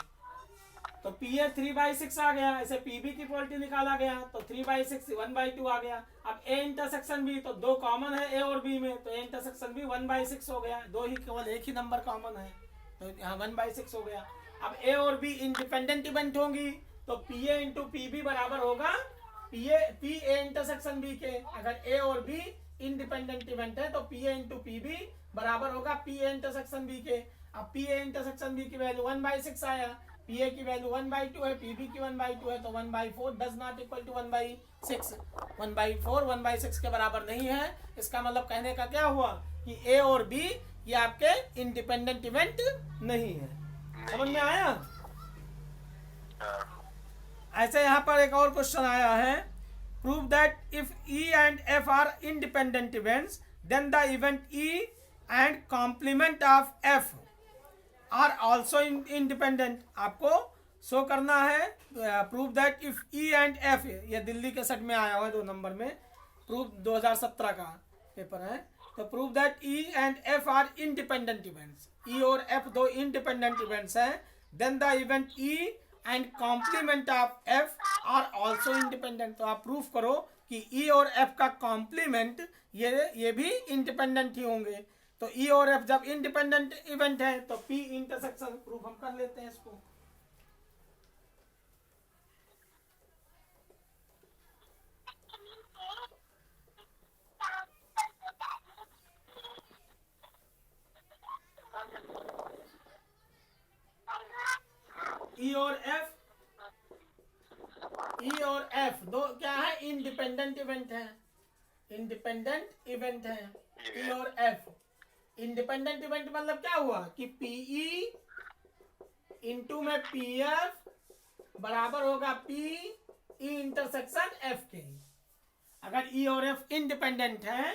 तो पी ए 3/6 आ गया, ऐसे पी बी की प्रोबेबिलिटी निकाला गया तो 3/6 1/2 आ गया। अब ए इंटरसेक्शन बी, तो 2 कॉमन है ए और बी में, तो ए इंटरसेक्शन बी 1/6 हो गया, 2 ही केवल एक ही नंबर कॉमन है, तो यहाँ 1/6 हो गया। अब ए और बी इंडिपेंडेंट इवेंट होंगी तो P A into P B बराबर होगा पी ए इंटरसेक्शन बी के। अगर ए और बी इंडिपेंडेंट इवेंट है तो P A into P B बराबर होगा पी ए इंटरसेक्शन बी के। अब पी ए इंटरसेक्शन बी की वैल्यू 1/6 आया, पी ए की वैल्यू 1/2 है, पी बी की 1/2 है, तो 1/4 डज नॉट इक्वल टू 1/6। 1/4 1/6 के बराबर नहीं है। इसका मतलब कहने का क्या हुआ कि ए और बी ये आपके इंडिपेंडेंट इवेंट नहीं है। समझ में आया? ऐसे यहाँ पर एक और क्वेश्चन आया है, prove that if E and F are independent events then the event E and complement of F are also independent. आपको शो करना है prove that if E and F, ये दिल्ली के सेट में आया हुआ है 2 नंबर में, प्रूव 2017 का पेपर है। तो prove that E and F are independent events, E और एफ दो इंडिपेंडेंट इवेंट्स हैं, then the event E and complement of F are also independent. तो आप प्रूफ करो कि ई और एफ का कॉम्प्लीमेंट ये भी इंडिपेंडेंट ही होंगे। तो ई और एफ जब इंडिपेंडेंट इवेंट है तो पी इंटरसेक्शन प्रूफ हम कर लेते हैं इसको। ई और एफ दो क्या है, इंडिपेंडेंट इवेंट है, इंडिपेंडेंट इवेंट है ई और एफ। इंडिपेंडेंट इवेंट मतलब क्या हुआ कि पीई इंटू में पी एफ बराबर होगा पी ई इंटरसेक्शन एफ के। अगर ई और एफ इंडिपेंडेंट है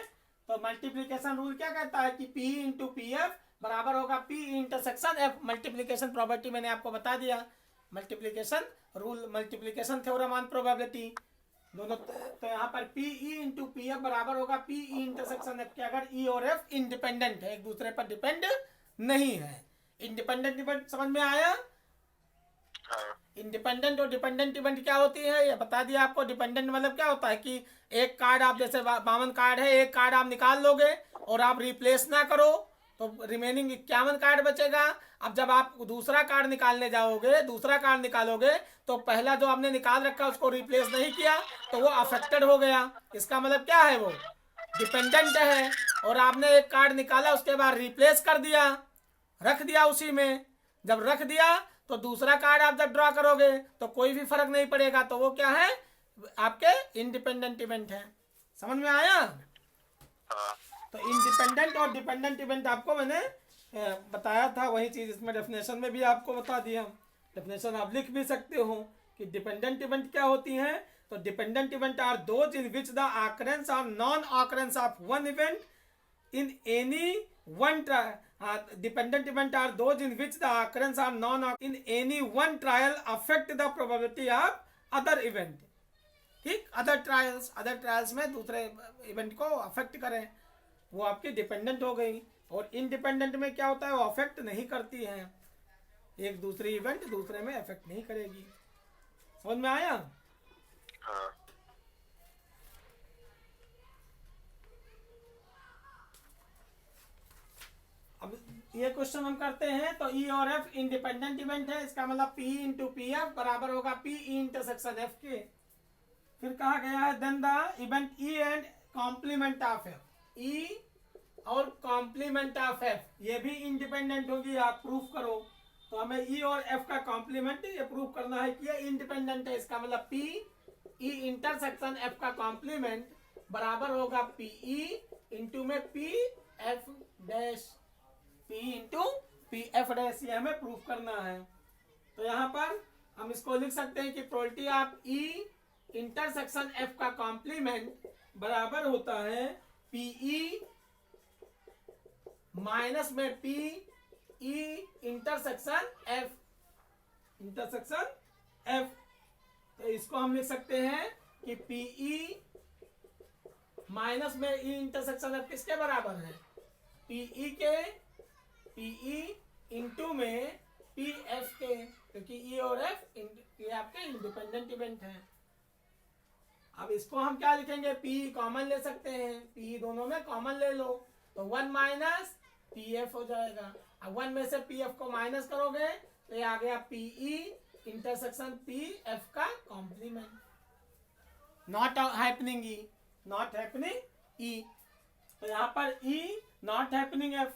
तो मल्टीप्लीकेशन रूल क्या कहता है कि पी इंटू पी एफ बराबर होगा P intersection F. Multiplication property मैंने आपको बता दिया, multiplication rule, multiplication theorem on probability दोनों। तो यहाँ पर P E into P F बराबर होगा पी ई इंटरसेक्शन एफ के। अगर ई और एफ इंडिपेंडेंट है, एक दूसरे पर डिपेंड नहीं है। इंडिपेंडेंट इवेंट समझ में आया? इंडिपेंडेंट और डिपेंडेंट इवेंट क्या होती है ये बता दिया आपको। डिपेंडेंट मतलब क्या होता है कि एक कार्ड आप, जैसे 52 कार्ड है, एक कार्ड आप निकाल लोगे और आप रिप्लेस ना करो तो रिमेनिंग 51 कार्ड बचेगा। अब जब आप दूसरा कार्ड निकालने जाओगे, दूसरा कार्ड निकालोगे तो पहला जो आपने निकाल रखा उसको रिप्लेस नहीं किया तो वो अफेक्टेड हो गया। इसका मतलब क्या है, वो डिपेंडेंट है। और आपने एक कार्ड निकाला उसके बाद रिप्लेस कर दिया, रख दिया उसी में, जब रख दिया तो दूसरा कार्ड आप जब ड्रॉ करोगे तो कोई भी फर्क नहीं पड़ेगा, तो वो क्या है, आपके इंडिपेंडेंट इवेंट है। समझ में आया? तो इंडिपेंडेंट और डिपेंडेंट इवेंट आपको मैंने बताया था, वही चीज इसमें डेफिनेशन में भी आपको बता दिया। डेफिनेशन आप लिख भी सकते हो कि डिपेंडेंट इवेंट क्या होती हैं। तो dependent event are those in which the occurrence or non occurrence of one event in any one dependent event are those in which the occurrence or non in any one trial affect the probability of other event। ठीक, other trials में दूसरे event को affect करें, वो आपकी dependent हो गई। और इनडिपेंडेंट में क्या होता है, वो अफेक्ट नहीं करती है, एक दूसरी इवेंट दूसरे में अफेक्ट नहीं करेगी। समझ में आया? अब ये क्वेश्चन हम करते हैं। तो ई और एफ इंडिपेंडेंट इवेंट है, इसका मतलब पी इंटू पी एफ बराबर होगा पी ई इंटरसेक्शन एफ के। फिर कहा गया है then the event E and complement of F, E और कॉम्प्लीमेंट ऑफ एफ ये भी इंडिपेंडेंट होगी, आप प्रूफ करो। तो हमें ई और एफ का कॉम्प्लीमेंट ये प्रूफ करना है कि ये इंडिपेंडेंट है। इसका मतलब पी ई इंटरसेक्शन एफ का कॉम्प्लीमेंट बराबर होगा पी ई इंटू में P F dash, P into P F dash, ये हमें प्रूफ करना है। तो यहाँ पर हम इसको लिख सकते हैं कि probability of E intersection F का कॉम्प्लीमेंट बराबर होता है पीई माइनस में पी ई इंटरसेक्शन एफ, तो इसको हम लिख सकते हैं कि पीई माइनस में ई इंटरसेक्शन एफ किसके बराबर है, पीई के, पीई इंटू में पी एफ के, क्योंकि ई और एफ ये आपके इंडिपेंडेंट इवेंट है। अब इसको हम क्या लिखेंगे, पी कॉमन ले सकते हैं, पी दोनों में कॉमन ले लो तो 1 माइनस पी एफ हो जाएगा। अब 1 में से पी एफ को माइनस करोगे तो ये आ गया पीई इंटरसेक्शन पी एफ का complement. Not happening E, not happening E, तो यहाँ पर E not happening F,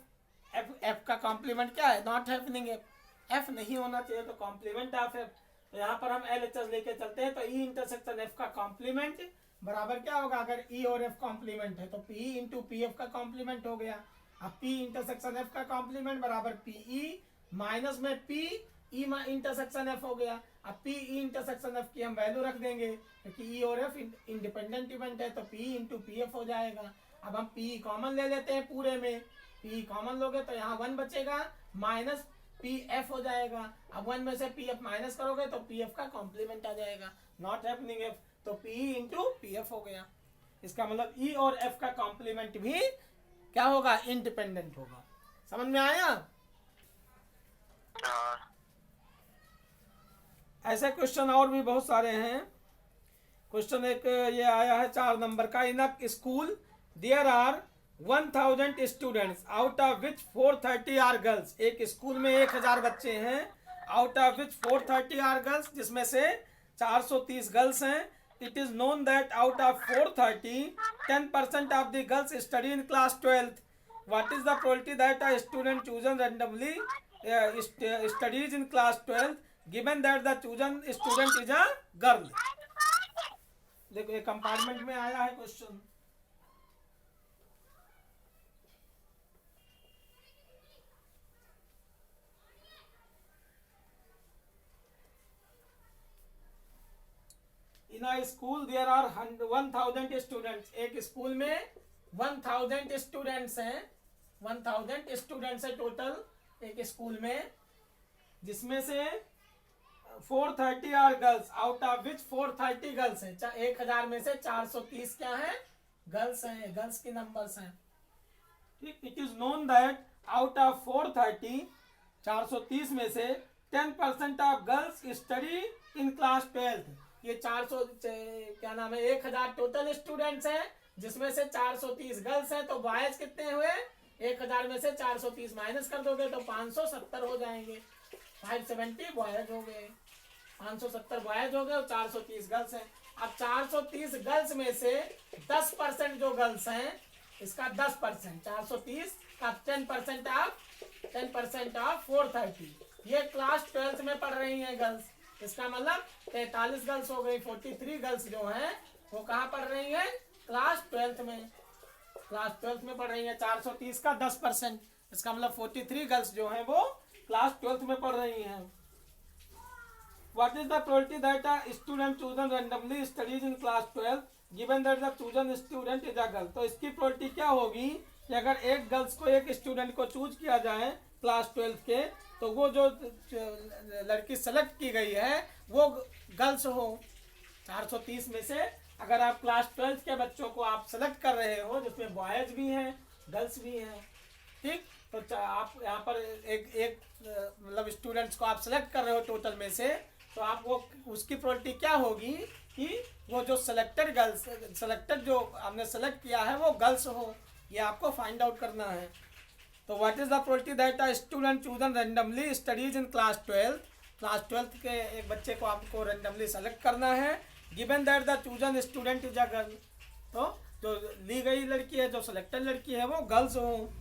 F का कॉम्प्लीमेंट क्या है, नॉट हैपनिंग एफ नहीं होना चाहिए, तो कॉम्प्लीमेंट ऑफ एफ। तो यहाँ पर हम एल एच एस लेके चलते हैं, तो ई इंटरसेक्शन एफ का कॉम्प्लीमेंट बराबर क्या होगा, अगर ई और एफ कॉम्प्लीमेंट है तो पी इंटू पी एफ का कॉम्प्लीमेंट हो गया। अब पी इंटरसेक्शन एफ का कॉम्प्लीमेंट बराबर पीई माइनस में पी ई इंटरसेक्शन एफ हो गया। अब पी ई इंटरसेक्शन एफ की हम वैल्यू रख देंगे क्योंकि ई और एफ इंडिपेंडेंट इवेंट है, तो पी इंटू पी एफ हो जाएगा। अब हम पी कॉमन ले लेते हैं, पूरे में पी कॉमन लोगे तो यहाँ 1 बचेगा माइनस पी एफ हो जाएगा। अब 1 में से पी एफ माइनस करोगे तो पी एफ का कॉम्प्लीमेंट आ जाएगा, नॉट हैपनिंग एफ, तो पी इंटू पी एफ हो गया। इसका मतलब ई और एफ का कॉम्प्लीमेंट भी क्या होगा, इंडिपेंडेंट होगा। समझ में आया? ऐसे क्वेश्चन और भी बहुत सारे हैं। क्वेश्चन एक ये आया है 4 नंबर का, in a school there are 1000 students out of which 430 are girls. एक स्कूल में 1000 बच्चे हैं, out of which 430 are girls, जिसमें से 430 गर्ल्स हैं। It is known that out of 430 10% of the girls study in class 12th। What is the probability that a student chosen randomly studies in class 12th given that the chosen student is a girl. देखो ये compartment में आया है question. In a school there are 1000 students. एक school में 1000 students हैं, 1000 students है total एक स्कूल में, जिसमें से 430 are girls, out of which 430 girls हैं। 1000 में से 430 क्या है, गर्ल्स हैं, गर्ल्स की नंबर्स हैं। ठीक, it is known that out of 430 430 में से 10% of girls study in class 12th। ये 400 क्या नाम है, 1000 टोटल स्टूडेंट्स हैं, जिसमें से 430 गर्ल्स हैं। तो बॉयज कितने हुए, 1000 में से 430 माइनस कर दोगे तो 570 हो जाएंगे, 570 बॉयज हो गए, 570 बॉयज हो गए और 430 गर्ल्स हैं। अब 430 गर्ल्स में से 10% जो गर्ल्स हैं, इसका 10%, 430 का 10% ऑफ 430, ये क्लास 12th में पढ़ रही हैं गर्ल्स। इसका मतलब 43 गर्ल्स हो गई, 43 गर्ल्स जो हैं वो कहाँ पढ़ रही हैं, क्लास 12th में, क्लास 12th में पढ़ रही हैं। 430 का 10%, इसका मतलब 43 गर्ल्स जो हैं वो क्लास 12th में पढ़ रही हैं। What is the probability that a student chosen randomly studies in class 12 given that the chosen student is a girl? तो इसकी प्रोबेबिलिटी क्या होगी कि अगर एक गर्ल्स को, एक स्टूडेंट को चूज किया जाए क्लास 12 के, तो वो जो लड़की सेलेक्ट की गई है वो गर्ल्स हो। 430 में से अगर आप क्लास 12 के बच्चों को आप सेलेक्ट कर रहे हो, जिसमें बॉयज भी हैं गर्ल्स भी हैं, ठीक, तो आप यहाँ पर एक मतलब स्टूडेंट्स को आप सेलेक्ट कर रहे हो टोटल में से, तो आप वो उसकी प्रोबेबिलिटी क्या होगी कि वो जो सेलेक्टेड जो आपने सेलेक्ट किया है वो गर्ल्स हो, ये आपको फाइंड आउट करना है। तो what is the probability that a student chosen randomly studies in class 12, class 12 के एक बच्चे को आपको रैंडमली सेलेक्ट करना है, given that the chosen student is a girl. तो जो ली गई लड़की है, जो सेलेक्टेड लड़की है वो गर्ल्स हो।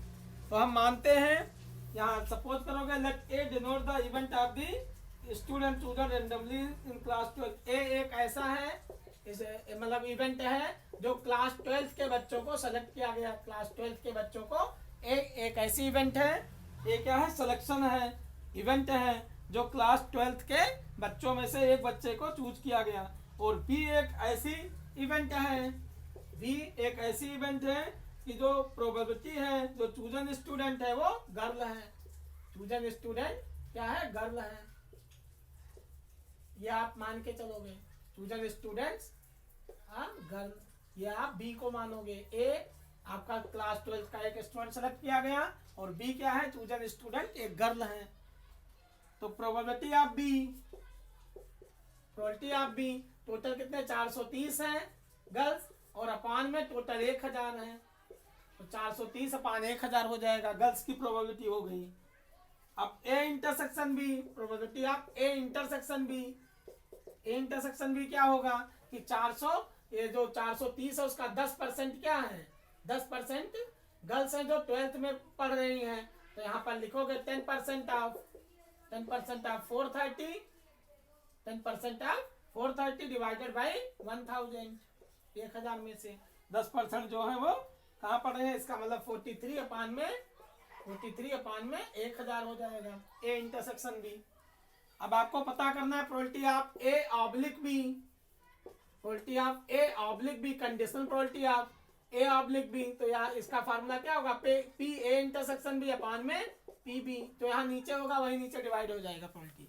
तो हम मानते हैं, यहाँ सपोज करोगे let A denote the event of the student chosen randomly in class 12। A एक ऐसा है, इस मतलब इवेंट है जो क्लास 12 के बच्चों को सेलेक्ट किया गया, क्लास 12 के बच्चों को एक ऐसी इवेंट है, ये क्या है, सिलेक्शन है, इवेंट है जो क्लास 12 के बच्चों में से एक बच्चे को चूज किया गया। और बी एक ऐसी इवेंट है, बी एक ऐसी इवेंट है कि जो प्रोबेबिलिटी है, जो चूजन स्टूडेंट है वो गर्ल है, चूजन स्टूडेंट क्या है, गर्ल है, ये आप मान के चलोगे, चूजन स्टूडेंट्स गर्ल, ये आप बी को मानोगे। ए आपका क्लास 12 का एक स्टूडेंट सेलेक्ट किया गया और बी क्या है, चूजन स्टूडेंट एक गर्ल है। तो प्रोबेबिलिटी ऑफ बी टोटल कितने 430 हैं गर्ल्स, और अपान में टोटल 1000 है, तो 430 अपान 1000 हो जाएगा, गर्ल्स की प्रोबेबिलिटी हो गई। अब A intersection B, probability of A intersection B क्या होगा कि 400, ये जो 430 है उसका 10% क्या है, 10% गर्ल्स हैं जो 12th में पढ़ रही हैं, तो यहाँ पर लिखोगे 10% ऑफ 430, 10% ऑफ 430 डिवाइडेड बाई 1000, 1000 में से 10% जो है वो कहाँ पड़ रहे हैं, इसका मतलब 43 अपान में 1000 हो जाएगा। A intersection B. अब आपको पता करना है probability of A oblique B, probability of A oblique B, conditional probability of A oblique B. तो यहाँ इसका फार्मूला क्या होगा, P A intersection B upon में पी बी। तो यहाँ नीचे होगा वही नीचे डिवाइड हो जाएगा प्रोबेबिलिटी।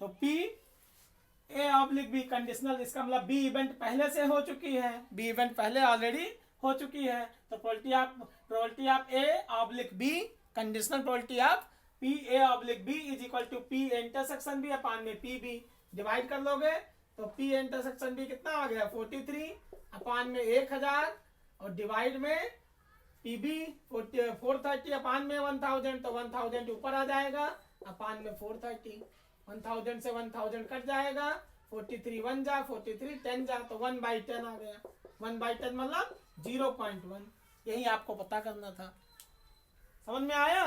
तो P A oblique B conditional, इसका मतलब बी इवेंट पहले से हो चुकी है, बी इवेंट पहले ऑलरेडी हो चुकी है। तो probability of A oblique B conditional probability of P A oblique B is equal to P intersection B upon में पी बी। डिवाइड कर लोगे तो पी इंटरसेक्शन बी कितना आ गया 43 अपान में 1000 और डिवाइड में पी बी 430 अपान में 1000, तो 1000 ऊपर आ जाएगा अपान में 430, 1000 से 1000 कट जाएगा, 43 1 जा 43 10 जा, तो 1/10 आ गया। 1/10 मतलब 0.1। यही आपको पता करना था। समझ में आया?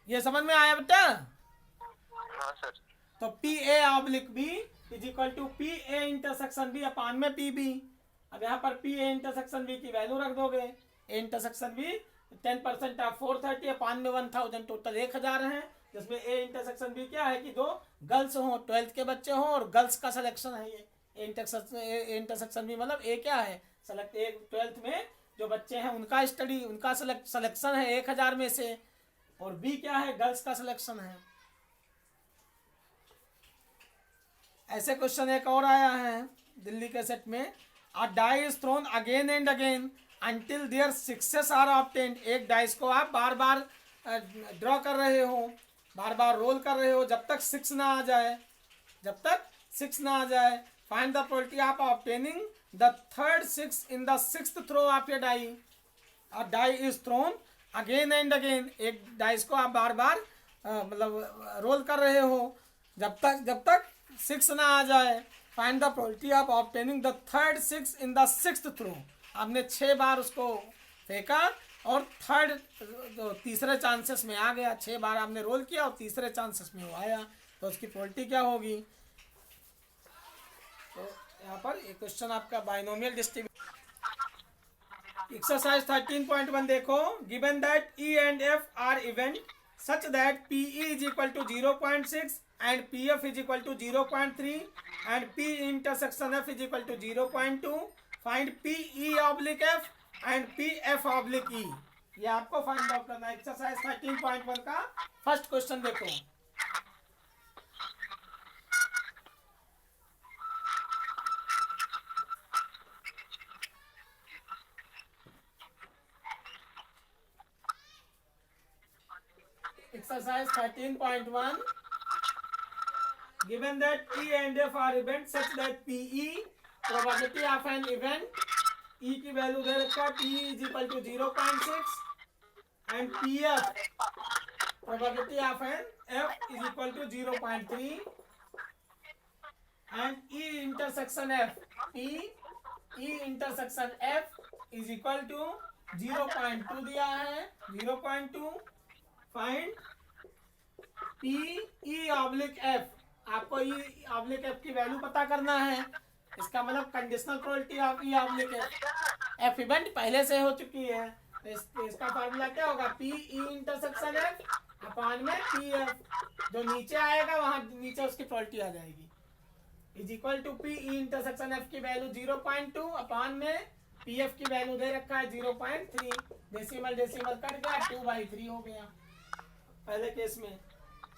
ये समझ में आया बेटा? हाँ सर। तो P A oblique B is equal to P A intersection B upon में पी बी। अब यहाँ पर पी ए इंटरसेक्शन बी की वैल्यू रख दोगे। A intersection B 10% of 430 upon में 1000, टोटल 1000 है, जिसमें ए इंटरसेक्शन बी क्या है कि दो गर्ल्स हो, 12th के बच्चे हो और गर्ल्स का सिलेक्शन है। ये ए इंटरसेक्शन बी मतलब ए क्या है, सेलेक्ट 12th में जो बच्चे हैं उनका स्टडी, उनका सिलेक्शन है 1000 में से, और बी क्या है, गर्ल्स का सिलेक्शन है। ऐसे क्वेश्चन एक और आया है दिल्ली के सेट में, a die is thrown again and again until there success are obtained. एक डाइस को आप बार बार ड्रॉ कर रहे हो, बार बार रोल कर रहे हो जब तक 6 ना आ जाए, जब तक 6 ना आ जाए। Find the probability of obtaining the third 6 in the 6th throw of your die. A die is thrown again and again, एक डाइस को आप बार बार मतलब रोल कर रहे हो जब तक 6 ना आ जाए। Find the probability of obtaining the third 6 in the 6th throw. आपने 6 बार उसको फेंका और तीसरे चांसेस में आ गया, 6 बार आपने रोल किया और तीसरे चांसेस में वो आया, तो उसकी प्रोबेबिलिटी क्या होगी। तो यहाँ पर एक क्वेश्चन आपका बाइनोमियल डिस्ट्रीब्यूशन। एक्सरसाइज 13.1 देखो, given that E and F are event such that P E is equal to 0.6 and PF is equal to 0.3 and P intersection F is equal to 0.2. Find PE oblique F and PF oblique E. ये आपको find out करना है। Exercise 13.1 का first question देखो। Exercise 13.1, given that E and F are events such that PE probability of an event, E की value दे रखा है PE is equal to 0.6 and PF probability of an F is equal to 0.3 and E intersection F, E intersection F is equal to 0.2 दिया है, 0.2। Find PE oblique F, आपको E oblique F की value पता करना है। इसका मतलब conditional probability of E oblique F, F event पहले से हो चुकी है, तो इसका फार्मूला क्या होगा, P E intersection F upon में पी एफ, जो नीचे आएगा वहां नीचे उसकी प्रोबेबिलिटी आ जाएगी, is equal to P E intersection F की वैल्यू 0.2 अपान में पी एफ की वैल्यू दे रखा है 0.3, डेसिमल कट गया 2/3 हो गया पहले केस में।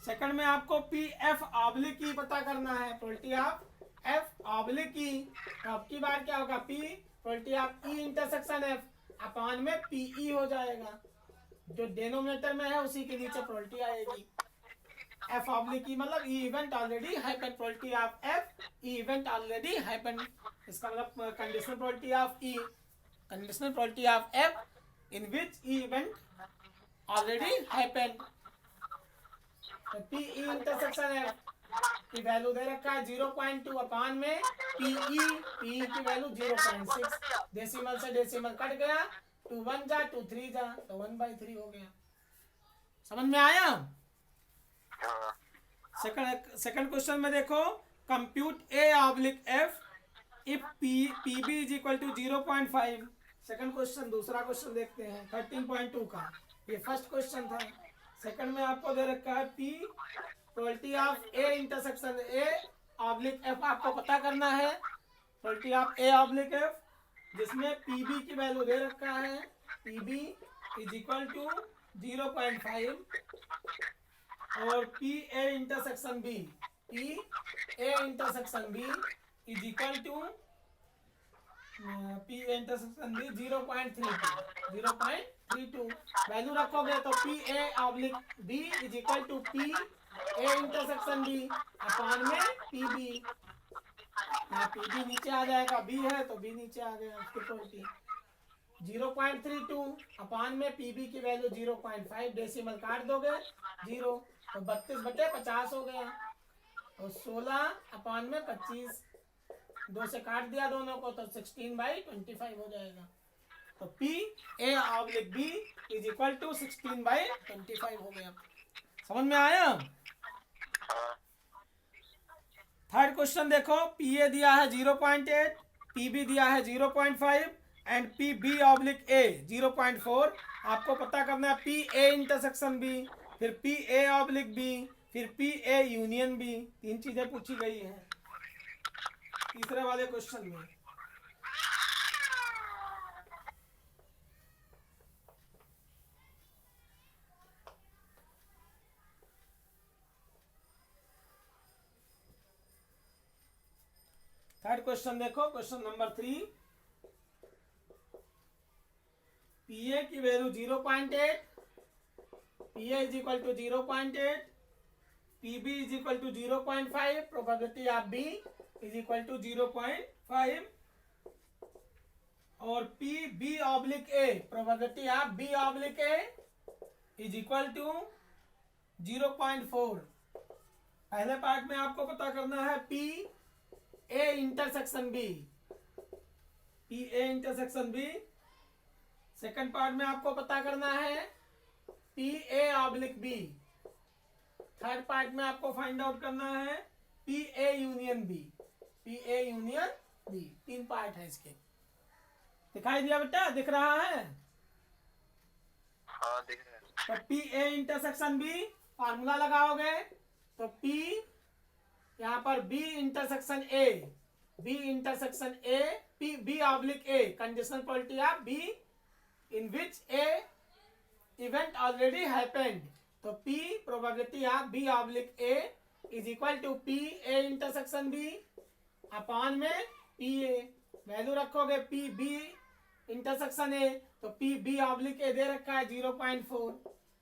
सेकंड में आपको पी एफ ऑब्लिक ई पता करना है, probability of F oblique E. तो आपकी बार क्या होगा, P probability of E intersection F upon में पी ई हो जाएगा, जो डिनोमिनेटर में है उसी के नीचे प्रोबेबिलिटी आएगी। एफ ऑब्लिक ई मतलब E event already happened, probability of F E event already happened. इसका मतलब conditional probability of E, conditional probability of F in which E event already happened. तो पी ई इंटरसेक्शन एफ की value दे रखा है 0.2 upon में P E की value 0.6, decimal से डेसिमल कट गया 2 1 जा 2 3 जा, तो 1/3 हो गया। समझ में आया? हाँ सेकंड क्वेश्चन में देखो, compute A/F if PB is equal to 0.5। Second question, दूसरा क्वेश्चन देखते हैं 13.2 का। ये फर्स्ट क्वेश्चन था। सेकंड में आपको दे रखा है P probability of A intersection A/F आपको पता करना है, प्रोबेबिलिटी ऑफ A/F, जिसमें PB की वैल्यू दे रखा है, PB इज इक्वल टू 0.5 और PA intersection B, PA intersection B is equal to PA intersection B 0.32 value रखोगे तो PA/B is equal to PA intersection B upon में PB। PB नीचे आ जाएगा, B है तो B नीचे आ गया, उसकी प्रोबेबिलिटी 0.32 अपान में PB की वैल्यू 0.5, डेसिमल काट दोगे 0 तो 32/50 हो गया, और 16 अपान में 25, 2 से काट दिया दोनों को तो 16/25 हो जाएगा। तो PA/B इज इक्वल टू 16/25 हो गया। समझ में आया? हाँ थर्ड क्वेश्चन देखो, PA दिया है 0.8, PB दिया है 0.5 एंड PB/A 0.4। आपको पता करना है PA इंटरसेक्शन B, फिर PA/B, फिर PA यूनियन B। 3 चीजें पूछी गई हैं तीसरे वाले क्वेश्चन में। थर्ड क्वेश्चन देखो, क्वेश्चन नंबर 3। PA की वैल्यू 0.8, PA is equal to 0.8, PB is equal to 0.5, probability of B is equal to 0.5 और PB/A probability of B/A is equal to 0.4। पहले पार्ट में आपको पता करना है PA intersection B, PA intersection B। Second part में आपको पता करना है PA/B। थर्ड पार्ट में आपको फाइंड आउट करना है PA union B, PA union B। 3 part है इसके। दिखाई दिया बेटा? दिख रहा है? हाँ दिख रहा है। तो PA इंटरसेक्शन B फार्मूला लगाओगे तो P यहाँ पर B intersection A, B intersection A, PB/A conditional probability of B in which A event already happened. तो P probability of B/A is equal to PA intersection B upon में PA। Value रखोगे PB intersection A, तो PB/A दे रखा है 0.4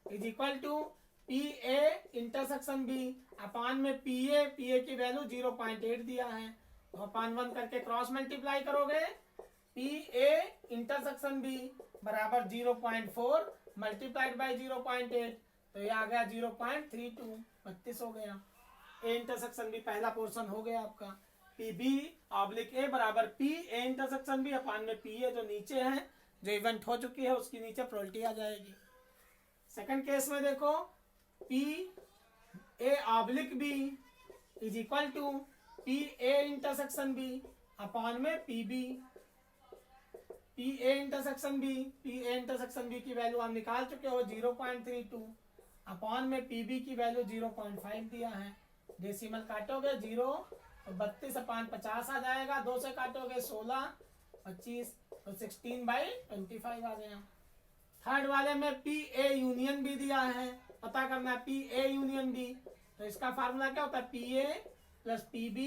is equal to PA intersection B upon में PA की वैल्यू 0.8 दिया है, तो अपान 1 करके क्रॉस मल्टीप्लाई करोगे, PA इंटरसेक्शन B बराबर 0.4 मल्टीप्लाइड बाई 0.8, तो ये आ गया 0.32, 32 हो गया। A इंटरसेक्शन B पहला पोर्शन हो गया आपका। PB/A बराबर PA इंटरसेक्शन B अपान में PA जो नीचे है, जो इवेंट हो चुकी है उसकी नीचे प्रोबेबिलिटी आ जाएगी। सेकंड केस में देखो, PA/B is equal to PA intersection B upon में PB। PA इंटरसेक्शन B की वैल्यू आप निकाल चुके हो 0.32 अपान में PB की वैल्यू 0.5 दिया है, डेसिमल काटोगे 0 तो 32/50 आ जाएगा, 2 से काटोगे 16, 25 तो 16/25 आ गया। थर्ड वाले में PA यूनियन B दिया है, पता करना है PA यूनियन B, तो इसका फार्मूला क्या होता है PA प्लस PB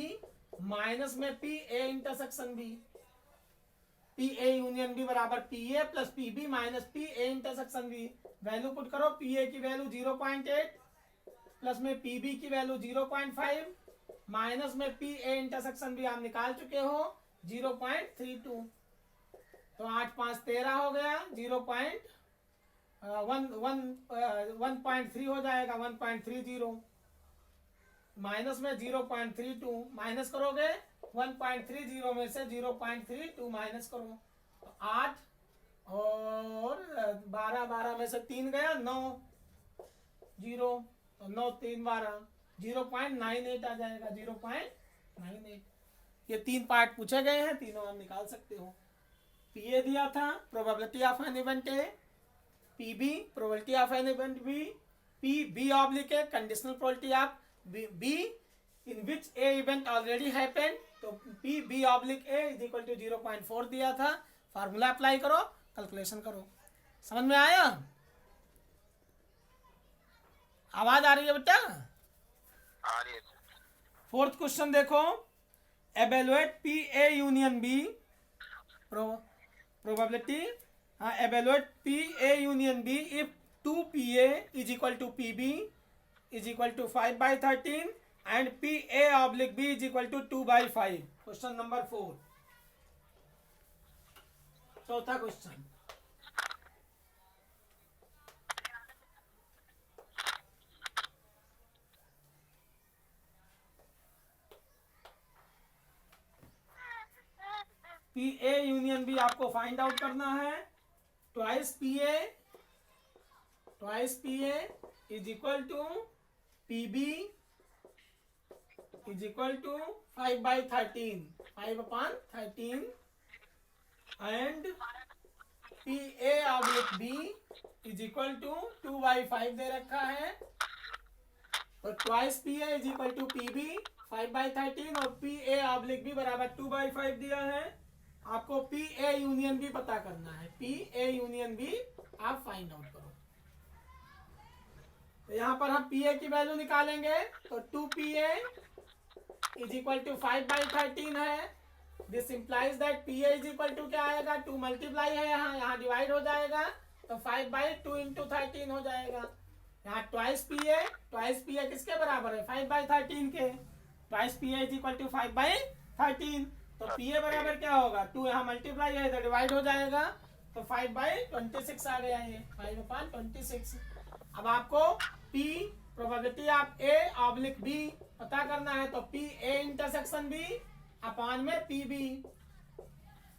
माइनस में PA intersection B। PA union B बराबर PA plus PB minus PA intersection B। Value put करो, PA की वैल्यू 0.8 प्लस में PB की वैल्यू 0.5 माइनस में PA इंटरसेक्शन B आप निकाल चुके हो 0.32, तो 8 5 13 हो गया, 1.3 हो जाएगा, 1.30 माइनस में 0.32 माइनस करोगे 1.30 में से 0.32 माइनस करो, तो 8 और 12 में से 3 गया 9 0, तो 9 3 12 0.98 आ जाएगा 0.98। ये 3 पार्ट पूछे गए हैं, तीनों आप निकाल सकते हो। पी ए दिया था probability of an event A, P B probability of an event B, P B oblique A conditional probability of B in which A event already happened, तो P B oblique A is equal to 0.4 दिया था। Formula apply करो, calculation करो। समझ में आया? आवाज आ रही है बेटा? आ रही है सर। फोर्थ क्वेश्चन देखो, evaluate P A union B probability, हाँ evaluate P A union B if 2PA is equal to PB is equal to 5/13 and PA oblique B is equal to 2/5। Question number 4, चौथा question. P A union B आपको find out करना है। Twice P A is equal to P B is equal to 5/13 5/13 and P A oblique B is equal to 2/5 दे रखा है। और twice P A is equal to P B 5/13 और P A oblique B बराबर 2/5 दिया है। आपको P A union B पता करना है। पी ए यूनियन बी आप फाइंड आउट करो। तो यहाँ पर हम पी ए की वैल्यू निकालेंगे, तो 2PA इज इक्वल टू 5/13 है। This implies that P A is equal to क्या आएगा, 2 मल्टीप्लाई है यहाँ डिवाइड हो जाएगा, तो 5/2 इंटू 13 हो जाएगा। यहाँ ट्वाइस पी ए किसके बराबर है, 5/13 के। Twice P A is equal to 5/13, तो पी ए बराबर क्या होगा, 2 यहाँ मल्टीप्लाई है तो डिवाइड हो जाएगा, तो 5/26 आ गया ये 5/26। अब आपको P probability of A oblique B पता करना है, तो P A intersection B upon में P B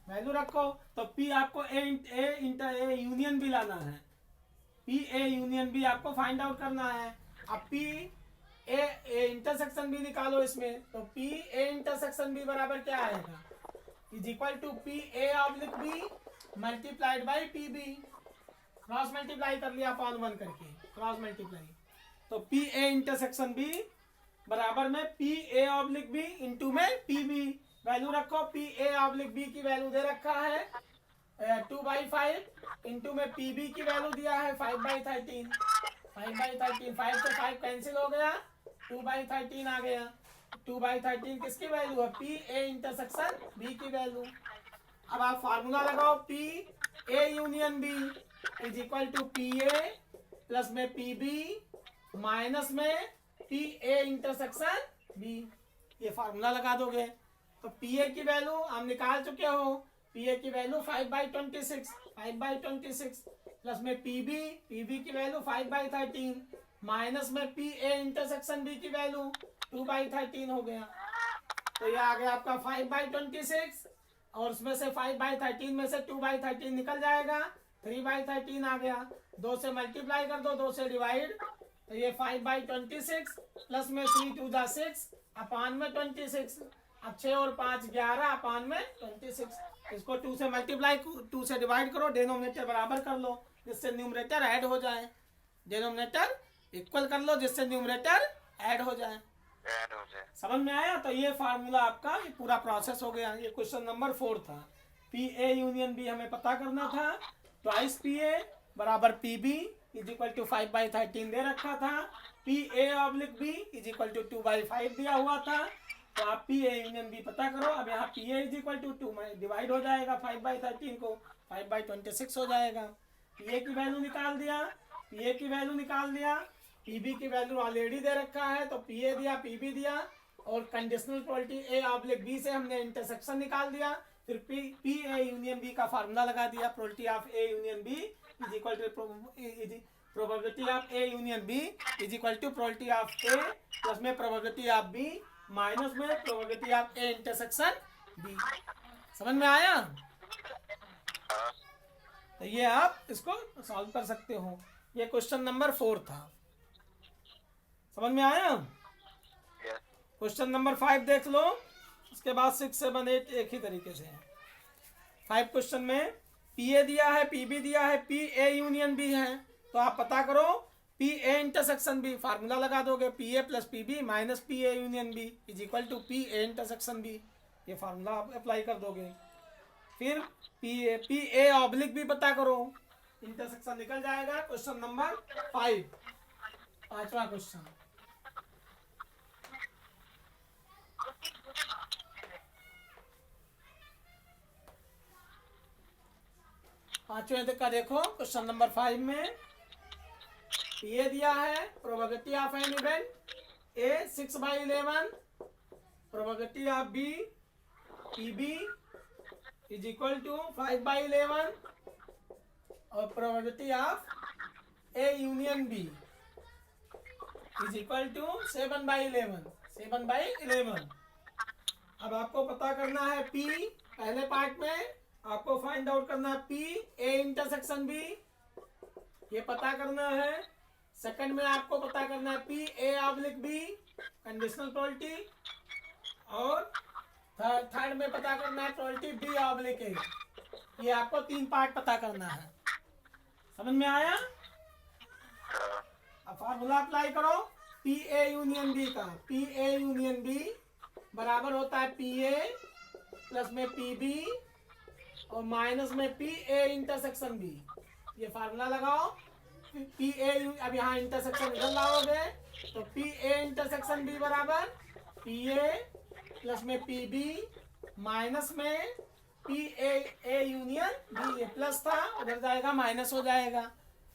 वैल्यू रखो। तो P आपको A यूनियन B लाना है। P A यूनियन B आपको फाइंड आउट करना है। अब P A इंटरसेक्शन B निकालो इसमें, तो P A इंटरसेक्शन B बराबर क्या आएगा, is equal to P A oblique B multiplied by P B। Cross multiply कर लिया अपॉन 1 करके, क्रॉस मल्टीप्लाई, तो पी ए इंटरसेक्शन बी बराबर में P A oblique B into में पी बी वैल्यू रखो। पी ए ऑब्लिक बी की value दे रखा है 2/5 इंटू में पी बी की वैल्यू दिया है 5/13 5 से 5 कैंसिल हो गया, 2/13 आ गया। 2/13 किसकी वैल्यू है, पी ए इंटरसेक्शन बी की वैल्यू। अब आप फार्मूला लगाओ, P A union B is equal to P A plus में पी बी माइनस में पी ए इंटरसेक्शन बी। ये फार्मूला लगा दोगे तो पी ए की वैल्यू हम निकाल चुके हो। पी ए की वैल्यू 5/26 प्लस में पी बी की वैल्यू 5/13 माइनस में पी ए इंटरसेक्शन बी की वैल्यू 2/13 हो गया। तो ये आ गया आपका 5/26 और उसमें से 5/13 में से 2/13 निकल जाएगा, 3/13 आ गया। 2 से मल्टीप्लाई कर दो, 2 से डिवाइड, तो ये 5/26 प्लस में 3 2 जा 6 अपान में 26। अब 6 और 5 11 अपान में 26। इसको 2 से मल्टीप्लाई 2 से डिवाइड करो, डिनोमिनेटर बराबर कर लो जिससे न्यूमरेटर ऐड हो जाए, डिनोमिनेटर इक्वल कर लो जिससे न्यूमरेटर ऐड हो जाए। समझ में आया? तो ये फार्मूला आपका ये पूरा प्रोसेस हो गया। ये क्वेश्चन नंबर 4 था। पी ए यूनियन बी हमें पता करना था। ट्वाइस पी ए बराबर P B is equal to 5/13 दे रखा था। P A oblique B is equal to 2/5 दिया हुआ था। तो आप पी ए यूनियन बी पता करो। अब यहाँ P A is equal to 2 में डिवाइड हो जाएगा 5/13 को, 5/26 हो जाएगा। पी ए की वैल्यू निकाल दिया, पी ए की वैल्यू निकाल दिया। पी बी की वैल्यू ऑलरेडी दे रखा है, तो पी ए दिया, पी बी दिया, और conditional probability A oblique B से हमने इंटरसेक्शन निकाल दिया। फिर पी ए यूनियन बी का फार्मूला लगा दिया, probability of A union B is equal to probability of A union B is equal to probability of A plus में probability of B minus में probability of A intersection B. समझ में आया? तो ये आप इसको सॉल्व कर सकते हो। ये क्वेश्चन नंबर 4 था। समझ में आया? यस। क्वेश्चन नंबर 5 देख लो, उसके बाद 6, 7, 8 एक ही तरीके से है। 5 क्वेश्चन में पी ए दिया है, पी बी दिया है, पी ए यूनियन बी है। तो आप पता करो P A intersection B, formula लगा दोगे P A plus P B minus P A union B is equal to P A intersection B. ये फार्मूला आप अप्लाई कर दोगे। फिर पी ए ऑब्लिक भी पता करो, इंटरसेक्शन निकल जाएगा। क्वेश्चन नंबर 5, 5वां क्वेश्चन। पांचवें तक का देखो, क्वेश्चन नंबर 5 में ये दिया है probability of an event A 6/11, probability of B P B is equal to 5/11 और probability of A union B is equal to 7/11, 7/11। अब आपको पता करना है पी, पहले पार्ट में आपको फाइंड आउट करना है पी ए इंटरसेक्शन बी, ये पता करना है। सेकंड में आपको पता करना है P A oblique B, conditional probability. और थर्ड में पता करना है प्रोबेबिलिटी बी ऑब्लिक ए। ये आपको 3 पार्ट पता करना है। समझ में आया? अब फार्मूला अप्लाई करो पी ए यूनियन बी का। पी ए यूनियन बी बराबर होता है पी ए प्लस में पी बी और माइनस में पी ए इंटरसेक्शन बी। ये फार्मूला लगाओ पी ए, अब यहाँ इंटरसेक्शन इधर लाओगे तो पी ए इंटरसेक्शन बी बराबर पी ए प्लस में पी बी माइनस में पी ए यूनियन बी। ये प्लस था, उधर जाएगा माइनस हो जाएगा।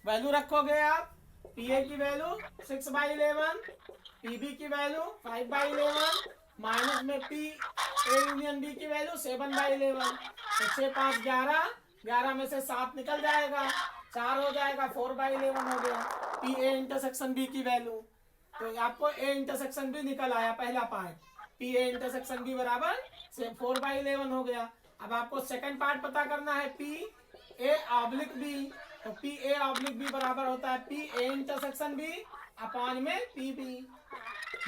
वैल्यू रखोगे आप, पी ए की वैल्यू 6/11, पी बी की वैल्यू 5/11 माइनस में पी ए यूनियन बी की वैल्यू 7/11। तो 6, 5, 11, 11 में से 7 निकल जाएगा, 4 हो जाएगा, 4/11 हो गया पी ए इंटरसेक्शन बी की वैल्यू। तो आपको ए इंटरसेक्शन बी निकल आया, पहला part P A intersection B बराबर 4/11 हो गया। अब आपको सेकंड पार्ट पता करना है पी ए ऑब्लिक बी। तो पी ए ऑब्लिक बी बराबर होता है P A intersection B upon में पी बी।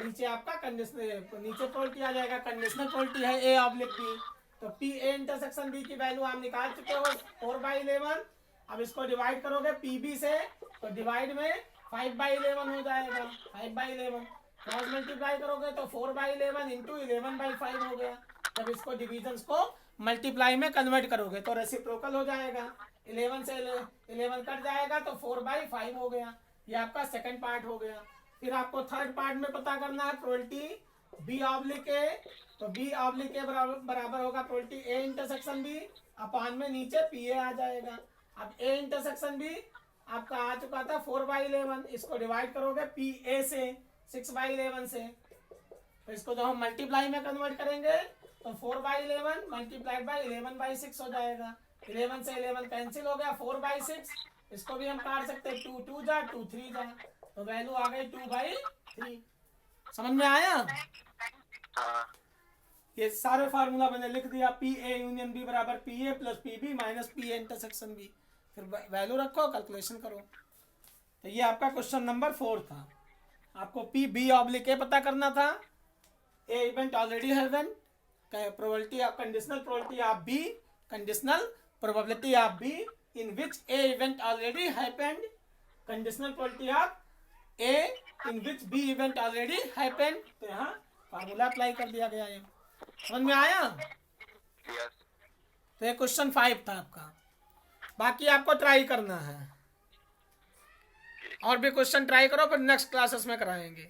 नीचे आपका कंडीशनल, नीचे प्रोबेबिलिटी आ जाएगा, कंडीशनल प्रोबेबिलिटी है ए ऑब्लिक बी। तो पी ए इंटरसेक्शन बी की वैल्यू आप निकाल चुके हो 4/11। अब इसको डिवाइड करोगे पी बी से तो डिवाइड में 5/11 हो जाएगा, 5/11 क्रॉस मल्टीप्लाई करोगे तो 4/11 इंटू 11/5 हो गया। जब इसको डिविजन्स को मल्टीप्लाई में कन्वर्ट करोगे तो रेसिप्रोकल हो जाएगा, 11 से 11 कट जाएगा तो 4/5 हो गया। ये आपका सेकंड पार्ट हो गया। फिर आपको थर्ड पार्ट में पता करना है प्रोबेबिलिटी बी ऑब्लिक ए। तो बी ऑब्लिक ए बराबर होगा probability A intersection B upon में नीचे पी ए आ जाएगा। अब ए इंटरसेक्शन बी आपका आ चुका था 4/11, इसको डिवाइड करोगे पी ए से 6/11 से। तो इसको जब हम मल्टीप्लाई में कन्वर्ट करेंगे तो 4/11 मल्टीप्लाइड बाई 11/6 हो जाएगा। 11 से 11 कैंसिल हो गया, 4/6। इसको भी हम काट सकते हैं, 2 2 जा 2 3 जा, तो वैल्यू आ गई 2/3। समझ में आया? ये सारे फार्मूला मैंने लिख दिया, पी ए यूनियन बी बराबर P A plus P B minus P A intersection B. फिर वैल्यू रखो, कैलकुलेशन करो। तो ये आपका क्वेश्चन नंबर 4 था। आपको पी बी ऑब्लिक ए पता करना था। A event already happened, probability of conditional probability of B, conditional probability of B in which A event already happened, conditional probability of A in which B event already happened. तो यहाँ formula apply कर दिया गया है। समझ में आया? तो ये क्वेश्चन 5 था आपका। बाकी आपको ट्राई करना है, और भी क्वेश्चन ट्राई करो, फिर नेक्स्ट क्लासेस में कराएंगे।